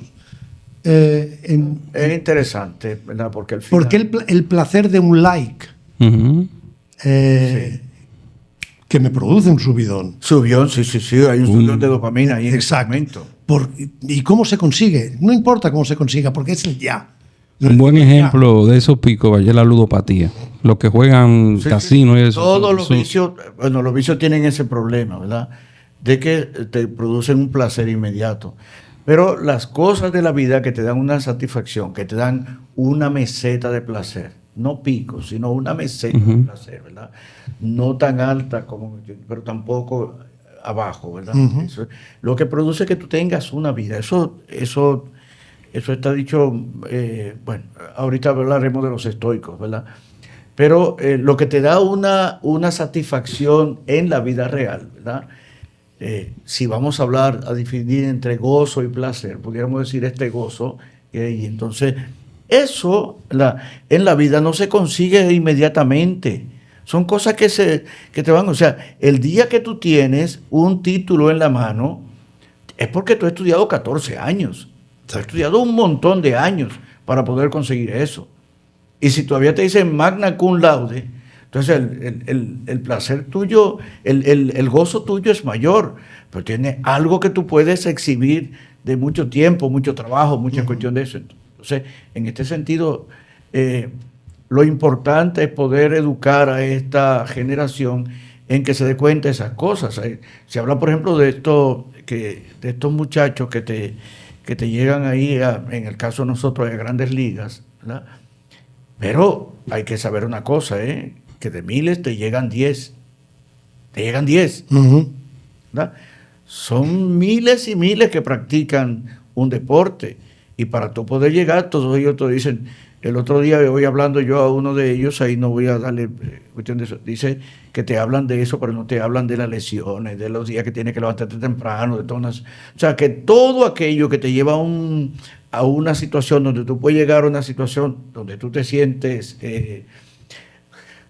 Es interesante, ¿verdad? Porque el placer de un like que me produce un subidón. Subión, sí, hay un subidón de dopamina ahí en ese momento. ¿Y cómo se consigue? No importa cómo se consiga, porque es el ya. Un buen ejemplo de esos picos es la ludopatía. Los que juegan casino y eso. Todos los vicios, los vicios tienen ese problema, ¿verdad? De que te producen un placer inmediato. Pero las cosas de la vida que te dan una satisfacción, que te dan una meseta de placer, no pico, sino una meseta de placer, ¿verdad? No tan alta pero tampoco abajo, ¿verdad? Eso, lo que produce que tú tengas una vida. Eso está dicho, ahorita hablaremos de los estoicos, ¿verdad? Pero lo que te da una satisfacción en la vida real, ¿verdad? Si vamos a definir entre gozo y placer, pudiéramos decir este gozo, y entonces eso en la vida no se consigue inmediatamente. Son cosas que te van, o sea, el día que tú tienes un título en la mano, es porque tú has estudiado 14 años, has estudiado un montón de años para poder conseguir eso. Y si todavía te dicen magna cum laude, entonces el placer tuyo, el gozo tuyo es mayor, pero tiene algo que tú puedes exhibir de mucho tiempo, mucho trabajo, mucha cuestión de eso. Entonces, en este sentido, lo importante es poder educar a esta generación en que se dé cuenta de esas cosas. Se habla, por ejemplo, de estos muchachos que te llegan ahí, en el caso de nosotros, a grandes ligas, ¿verdad? Pero hay que saber una cosa, que de miles te llegan 10. Te llegan 10. ¿Verdad? Son miles y miles que practican un deporte. Y para tú poder llegar, todos ellos te dicen, el otro día voy hablando yo a uno de ellos, ahí no voy a darle cuestión de eso, dice que te hablan de eso, pero no te hablan de las lesiones, de los días que tienes que levantarte temprano, de todas o sea, que todo aquello que te lleva a una situación donde tú puedes llegar a una situación donde tú te sientes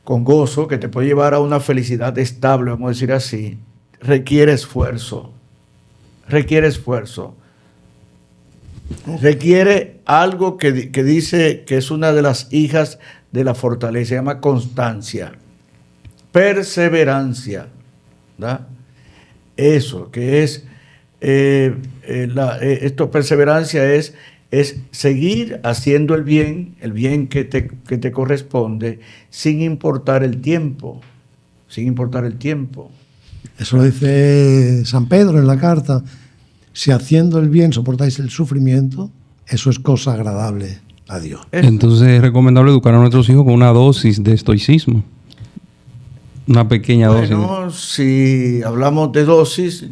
con gozo, que te puede llevar a una felicidad estable, vamos a decir así, requiere esfuerzo. Requiere algo que dice que es una de las hijas de la fortaleza, se llama constancia, perseverancia, ¿verdad? Eso, que es, perseverancia es seguir haciendo el bien que te corresponde, sin importar el tiempo. Eso lo dice San Pedro en la carta. Si haciendo el bien soportáis el sufrimiento, eso es cosa agradable a Dios. Entonces es recomendable educar a nuestros hijos con una dosis de estoicismo. Una pequeña dosis. Bueno, si hablamos de dosis,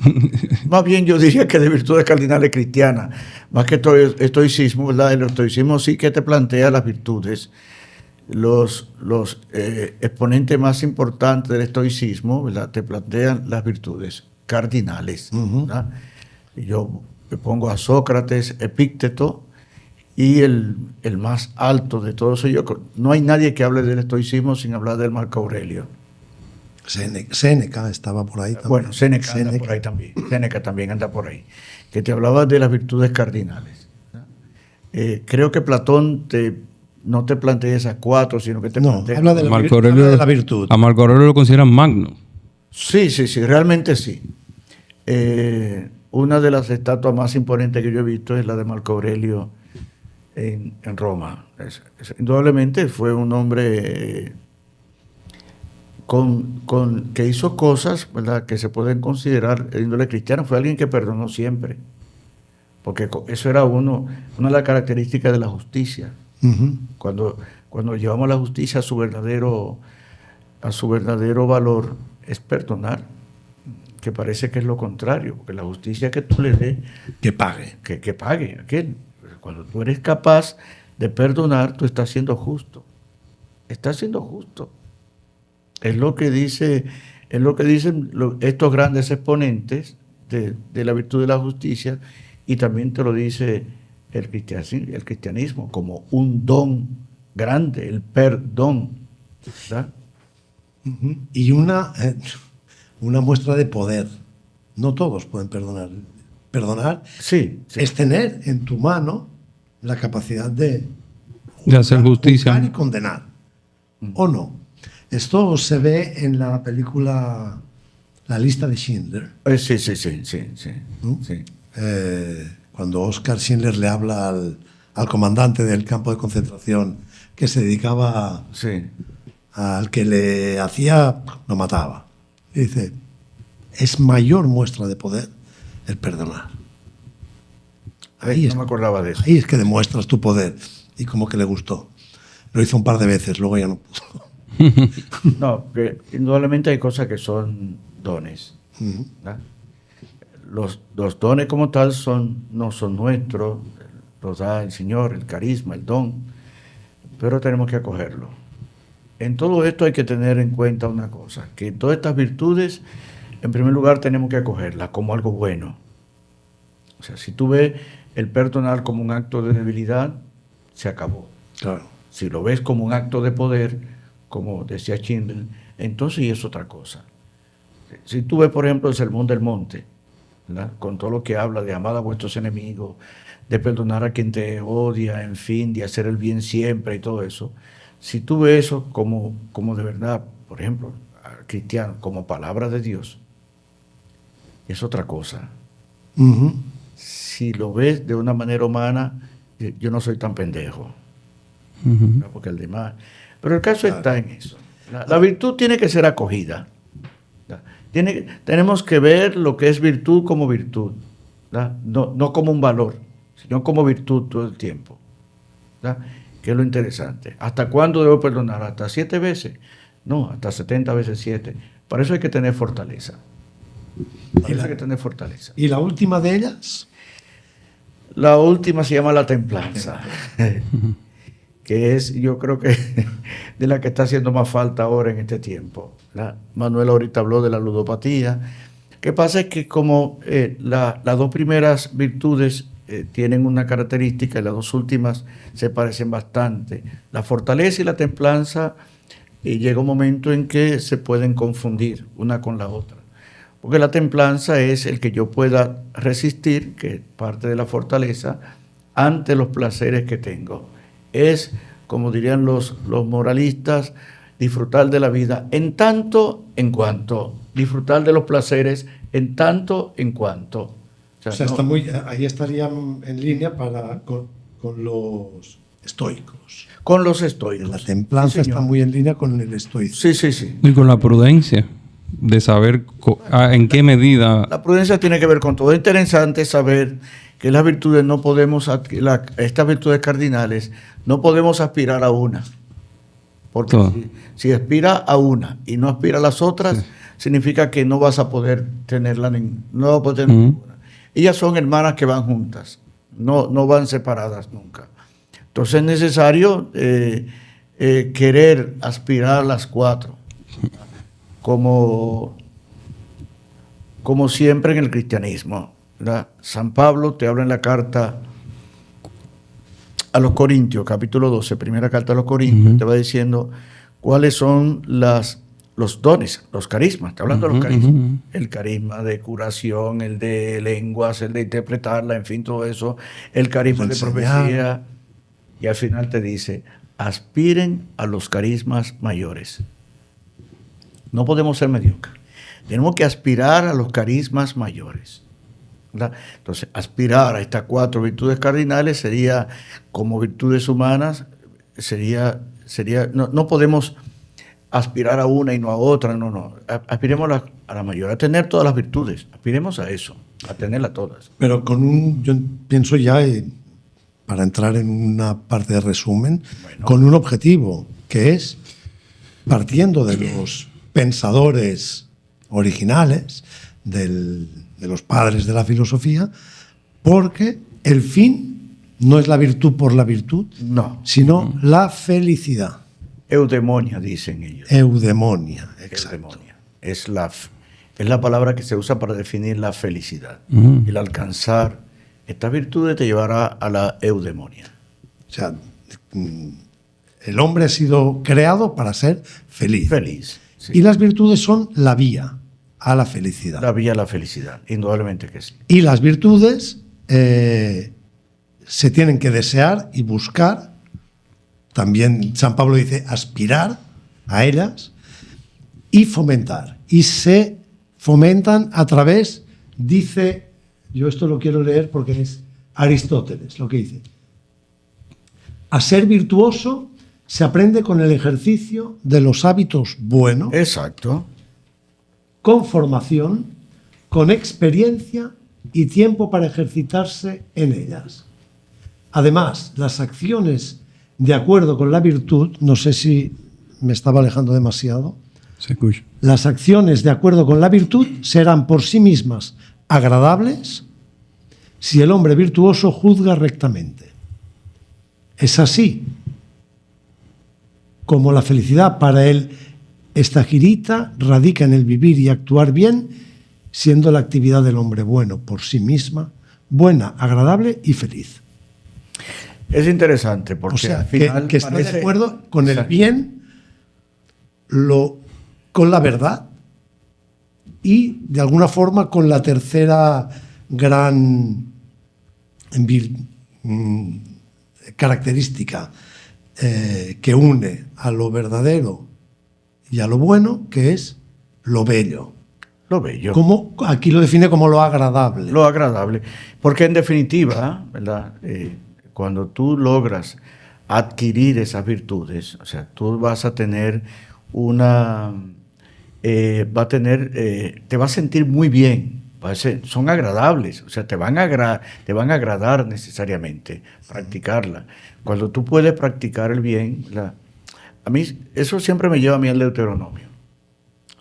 más bien yo diría que de virtudes cardinales cristianas, más que estoicismo, ¿verdad? El estoicismo sí que te plantea las virtudes. Los exponentes más importantes del estoicismo, ¿verdad? Te plantean las virtudes cardinales, ¿verdad? Yo me pongo a Sócrates, Epícteto Y el más alto de todos ellos, no hay nadie que hable del estoicismo sin hablar del Marco Aurelio. Séneca estaba por ahí también. Bueno, Séneca anda por ahí también. Séneca también anda por ahí. Que te hablaba de las virtudes cardinales. Creo que Platón no te plantea esas 4, sino que te plantea... habla de la virtud. A Marco Aurelio lo consideran magno. Sí, realmente sí. Una de las estatuas más imponentes que yo he visto es la de Marco Aurelio en Roma. Indudablemente fue un hombre que hizo cosas, ¿verdad?, que se pueden considerar de índole cristiana. Fue alguien que perdonó siempre, porque eso era una de las características de la justicia. Uh-huh. Cuando llevamos la justicia a su verdadero valor, es perdonar, que parece que es lo contrario, porque la justicia que tú le des, que pague. Que pague aquel. Cuando tú eres capaz de perdonar, tú estás siendo justo. Estás siendo justo. Es lo que dicen estos grandes exponentes de la virtud de la justicia, y también te lo dice el cristianismo como un don grande, el perdón, ¿verdad? Uh-huh. Y una muestra de poder. No todos pueden perdonar. Perdonar es tener en tu mano la capacidad de hacer justicia y condenar. ¿O no? Esto se ve en la película La lista de Schindler. Sí. ¿No? Sí. Cuando Oskar Schindler le habla al comandante del campo de concentración que se dedicaba al que le hacía, lo mataba. Y dice, es mayor muestra de poder el perdonar. No me acordaba de eso. Ahí es que demuestras tu poder. Y como que le gustó. Lo hizo un par de veces, luego ya no pudo. No, que indudablemente hay cosas que son dones. Uh-huh. Los dones como tal no son nuestros, los da el Señor, el carisma, el don, pero tenemos que acogerlo. En todo esto hay que tener en cuenta una cosa, que todas estas virtudes, en primer lugar, tenemos que acogerlas como algo bueno. O sea, si tú ves el perdonar como un acto de debilidad, se acabó. Claro. Si lo ves como un acto de poder, como decía Schindler, entonces es otra cosa. Si tú ves, por ejemplo, el Sermón del Monte, ¿verdad?, con todo lo que habla de amar a vuestros enemigos, de perdonar a quien te odia, en fin, de hacer el bien siempre y todo eso, si tú ves eso como de verdad, por ejemplo, cristiano, como palabra de Dios, es otra cosa. Uh-huh. Si lo ves de una manera humana, yo no soy tan pendejo. Uh-huh. Porque el demás... Pero el caso está en eso. La virtud tiene que ser acogida. Tenemos que ver lo que es virtud como virtud, no como un valor, sino como virtud todo el tiempo. Que es lo interesante. ¿Hasta cuándo debo perdonar? ¿Hasta 7 veces? No, hasta 70 veces 7. Para eso hay que tener fortaleza. ¿Y la última de ellas? La última se llama la templanza. Que es, yo creo que de la que está haciendo más falta ahora en este tiempo. Manuel ahorita habló de la ludopatía. Lo que pasa es que como las 2 primeras virtudes tienen una característica y las 2 últimas se parecen bastante. La fortaleza y la templanza, llega un momento en que se pueden confundir una con la otra. Porque la templanza es el que yo pueda resistir, que es parte de la fortaleza, ante los placeres que tengo. Es, como dirían los moralistas, disfrutar de la vida en tanto en cuanto, disfrutar de los placeres en tanto en cuanto. O sea, ahí estarían en línea con los estoicos. Con los estoicos. La templanza está muy en línea con el estoicismo. Sí. Y con la prudencia, de saber en qué medida... La prudencia tiene que ver con todo. Es interesante saber que las virtudes no podemos, estas virtudes cardinales, no podemos aspirar a una. Porque si aspira a una y no aspira a las otras, significa que no vas a poder tenerla, no vas a poder tener ninguna. Ellas son hermanas que van juntas, no van separadas nunca. Entonces es necesario querer aspirar a las 4, como siempre en el cristianismo. San Pablo te habla en la carta a los Corintios, capítulo 12, primera carta a los Corintios, te va diciendo cuáles son los dones, los carismas. Está hablando de los carismas. El carisma de curación, el de lenguas, el de interpretarla, en fin, todo eso. El carisma de profecía. Y al final te dice, aspiren a los carismas mayores. No podemos ser mediocres. Tenemos que aspirar a los carismas mayores, ¿verdad? Entonces, aspirar a estas 4 virtudes cardinales sería, como virtudes humanas, no podemos aspirar a una y no a otra, no. Aspiremos a la mayor, a tener todas las virtudes. Aspiremos a eso, a tenerlas todas. Pero yo pienso ya, para entrar en una parte de resumen, con un objetivo, que es, partiendo de los pensadores originales, de los padres de la filosofía, porque el fin no es la virtud por la virtud, sino la felicidad. Eudemonia, dicen ellos. Eudemonia, exacto. Eudemonia. Es la palabra que se usa para definir la felicidad. El alcanzar estas virtudes te llevará a la eudemonia. O sea, el hombre ha sido creado para ser feliz. Feliz. Sí. Y las virtudes son la vía a la felicidad. La vía a la felicidad, indudablemente que sí. Y las virtudes se tienen que desear y buscar. También San Pablo dice aspirar a ellas y fomentar. Y se fomentan a través, dice, yo esto lo quiero leer porque es Aristóteles lo que dice. A ser virtuoso se aprende con el ejercicio de los hábitos buenos. Exacto. Con formación, con experiencia y tiempo para ejercitarse en ellas. Además, las acciones de acuerdo con la virtud, no sé si me estaba alejando demasiado, Se escucha. las acciones de acuerdo con la virtud serán por sí mismas agradables si el hombre virtuoso juzga rectamente. Es así como la felicidad para él estagirita radica en el vivir y actuar bien, siendo la actividad del hombre bueno por sí misma, buena, agradable y feliz. Es interesante porque o sea, al final que está de acuerdo con el bien, con la verdad y de alguna forma con la tercera gran característica que une a lo verdadero y a lo bueno, que es lo bello. Lo bello. Como, aquí lo define como lo agradable. Lo agradable. Porque en definitiva, ¿verdad? Cuando tú logras adquirir esas virtudes, o sea, tú vas a tener te vas a sentir muy bien. Son agradables, o sea, te van a agradar necesariamente practicarla. Cuando tú puedes practicar el bien, a mí eso siempre me lleva a mí al Deuteronomio.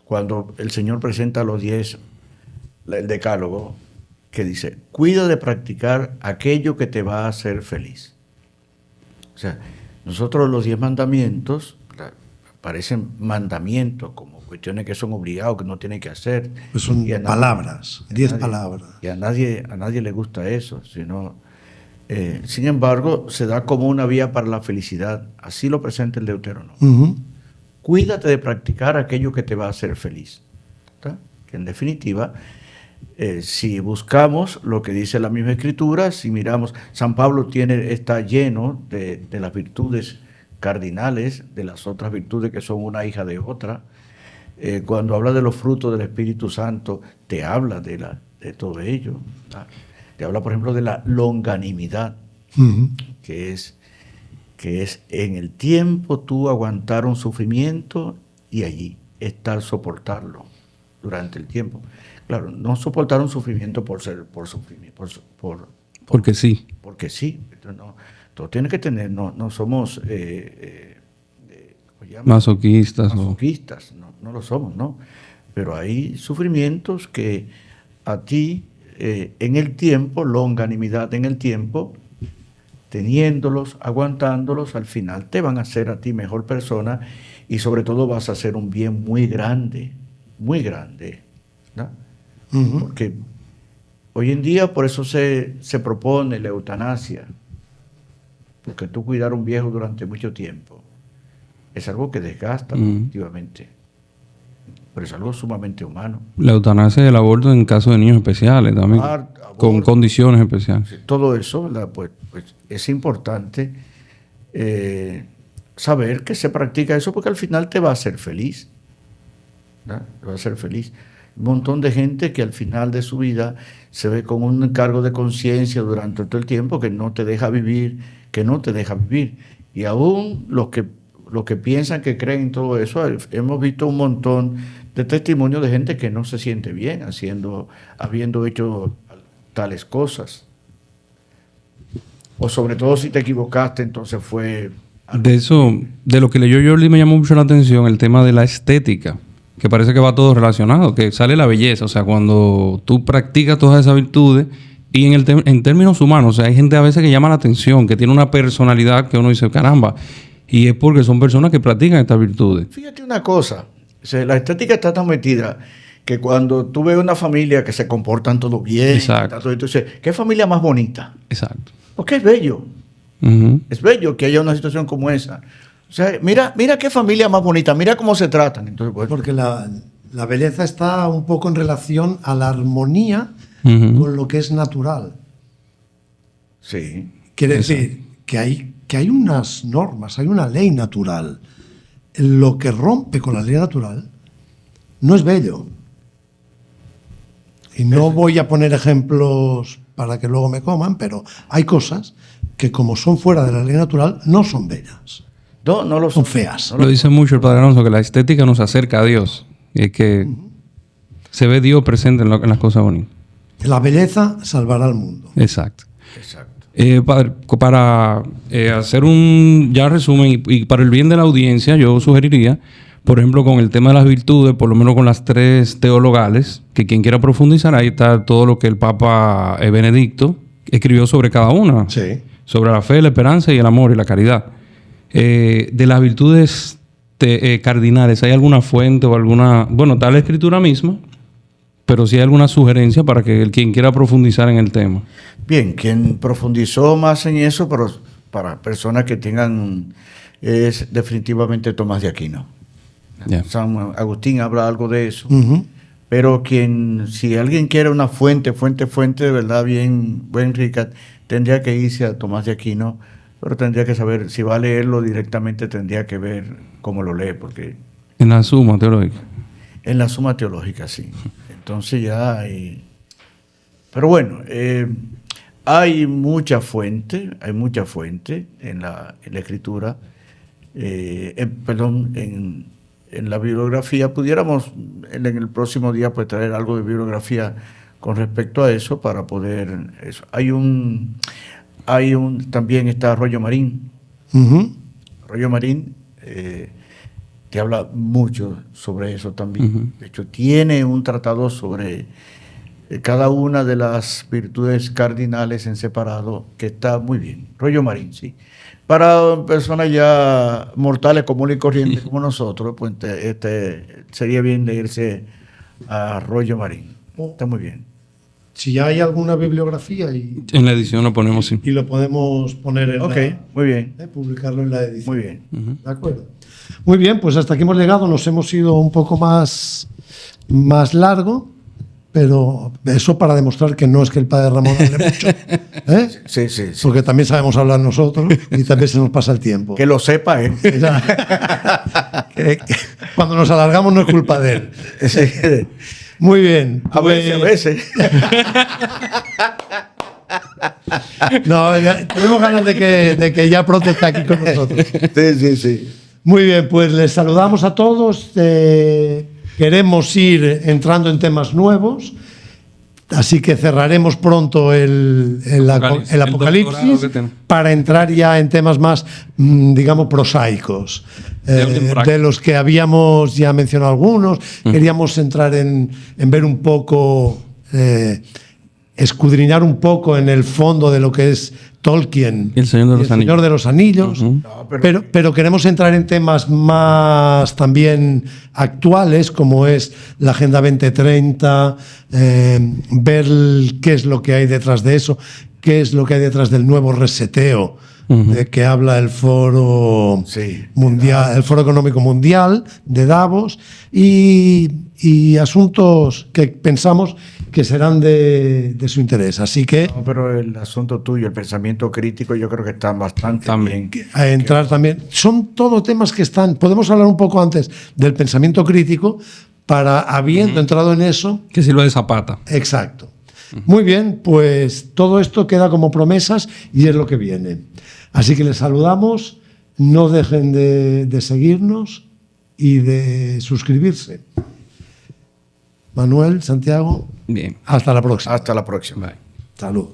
Cuando el Señor presenta a los 10, el decálogo, que dice, cuida de practicar aquello que te va a hacer feliz. O sea, nosotros los 10 mandamientos, parecen mandamientos, como cuestiones que son obligados, que no tienen que hacer. Pues son palabras, 10 palabras. Y a nadie le gusta eso, sino... sin embargo, se da como una vía para la felicidad. Así lo presenta el Deuteronomio. Uh-huh. Cuídate de practicar aquello que te va a hacer feliz. ¿Está? Que en definitiva, si buscamos lo que dice la misma Escritura, si miramos, San Pablo está lleno de las virtudes cardinales, de las otras virtudes que son una hija de otra. Cuando habla de los frutos del Espíritu Santo, te habla de todo ello. ¿Está? Te habla, por ejemplo, de la longanimidad, uh-huh, que es en el tiempo tú aguantar un sufrimiento y allí estar soportarlo durante el tiempo. Claro, no soportar un sufrimiento por sufrir, porque sí. Porque sí. No, todo tiene que tener, no somos masoquistas. No lo somos, ¿no? Pero hay sufrimientos que a ti, en el tiempo, longanimidad en el tiempo, teniéndolos, aguantándolos, al final te van a hacer a ti mejor persona y sobre todo vas a hacer un bien muy grande, ¿no? Uh-huh. Porque hoy en día por eso se propone la eutanasia, porque tú cuidar a un viejo durante mucho tiempo es algo que desgasta efectivamente, pero es algo sumamente humano. La eutanasia y el aborto en caso de niños especiales también, con condiciones especiales. Todo eso, ¿verdad? Pues es importante saber que se practica eso porque al final te va a hacer feliz, ¿verdad? Te va a hacer feliz. Un montón de gente que al final de su vida se ve con un cargo de conciencia durante todo el tiempo que no te deja vivir, Y aún los que piensan que creen en todo eso, hemos visto un montón de testimonios de gente que no se siente bien habiendo hecho tales cosas. O sobre todo si te equivocaste, entonces fue... De lo que leyó Jordi me llamó mucho la atención el tema de la estética, que parece que va todo relacionado, que sale la belleza. O sea, cuando tú practicas todas esas virtudes, y en términos humanos, o sea, hay gente a veces que llama la atención, que tiene una personalidad que uno dice, caramba, y es porque son personas que practican estas virtudes. Fíjate una cosa, o sea, la estética está tan metida que cuando tú ves una familia que se comportan todo bien, exacto, entonces, ¿qué familia más bonita? Exacto. Porque es bello. Uh-huh. Es bello que haya una situación como esa. O sea, mira qué familia más bonita, mira cómo se tratan. Entonces, pues, porque la belleza está un poco en relación a la armonía con lo que es natural. Sí. Quiere decir que hay unas normas, hay una ley natural. Lo que rompe con la ley natural no es bello. Y no voy a poner ejemplos para que luego me coman, pero hay cosas que como son fuera de la ley natural no son bellas. No lo son feas. Lo dice mucho el Padre Alonso, que la estética nos acerca a Dios. Y es que se ve Dios presente en las cosas bonitas. La belleza salvará al mundo. Exacto. Padre, para hacer un resumen y para el bien de la audiencia, yo sugeriría, por ejemplo, con el tema de las virtudes, por lo menos con las 3 teologales, que quien quiera profundizar, ahí está todo lo que el Papa Benedicto escribió sobre cada una. Sí. Sobre la fe, la esperanza y el amor y la caridad. De las virtudes cardinales, ¿hay alguna fuente o alguna... Bueno, está la escritura misma, pero si hay alguna sugerencia para que quien quiera profundizar en el tema. Bien, quien profundizó más en eso, pero para personas que tengan, es definitivamente Tomás de Aquino. Yeah. San Agustín habla algo de eso. Uh-huh. Pero si alguien quiere una fuente de verdad bien rica, tendría que irse a Tomás de Aquino, pero tendría que saber, si va a leerlo directamente, tendría que ver cómo lo lee, porque... En la Suma Teológica. En la Suma Teológica, sí. Entonces ya hay... Pero bueno, hay mucha fuente en la escritura, en la bibliografía. Pudiéramos en el próximo día pues traer algo de bibliografía con respecto a eso para poder... Eso. También está Rollo Marín. Uh-huh. Rollo Marín te habla mucho sobre eso también. Uh-huh. De hecho, tiene un tratado sobre cada una de las virtudes cardinales en separado, que está muy bien. Rollo Marín, sí. Para personas ya mortales, comunes y corrientes como nosotros, pues sería bien leerse a Rollo Marín. Está muy bien. Si ya hay alguna bibliografía en la edición lo ponemos, sí. Y lo podemos poner en muy bien. Publicarlo en la edición. Muy bien. Uh-huh. De acuerdo. Muy bien, pues hasta aquí hemos llegado. Nos hemos ido un poco más largo, pero eso para demostrar que no es que el Padre Ramón hable mucho. Sí. Porque también sabemos hablar nosotros y también se nos pasa el tiempo. Que lo sepa, ¿eh? que cuando nos alargamos no es culpa de él. Sí. Muy bien. A veces. No, tenemos ganas de que ya pronto esté aquí con nosotros. Sí. Muy bien, pues les saludamos a todos. Queremos ir entrando en temas nuevos, así que cerraremos pronto el Apocalipsis para entrar ya en temas más, digamos, prosaicos. De los que habíamos ya mencionado algunos. Queríamos entrar en ver un poco, escudriñar un poco en el fondo de lo que es Tolkien, El Señor de los Anillos. Uh-huh. Pero queremos entrar en temas más también actuales, como es la Agenda 2030, ver qué es lo que hay detrás de eso, qué es lo que hay detrás del nuevo reseteo que habla el Foro Sí. Mundial, el Foro Económico Mundial de Davos, y asuntos que pensamos que serán de su interés. Así que No, pero el asunto tuyo, el pensamiento crítico, yo creo que está bastante También. bien. a entrar también. Son todo temas que están. Podemos hablar un poco antes del pensamiento crítico para, habiendo entrado en eso. Que sirva de zapata. Exacto. Muy bien, pues todo esto queda como promesas y es lo que viene. Así que les saludamos. No dejen de seguirnos y de suscribirse. Manuel, Santiago, Bien. hasta la próxima. Hasta la próxima. Bye. Salud.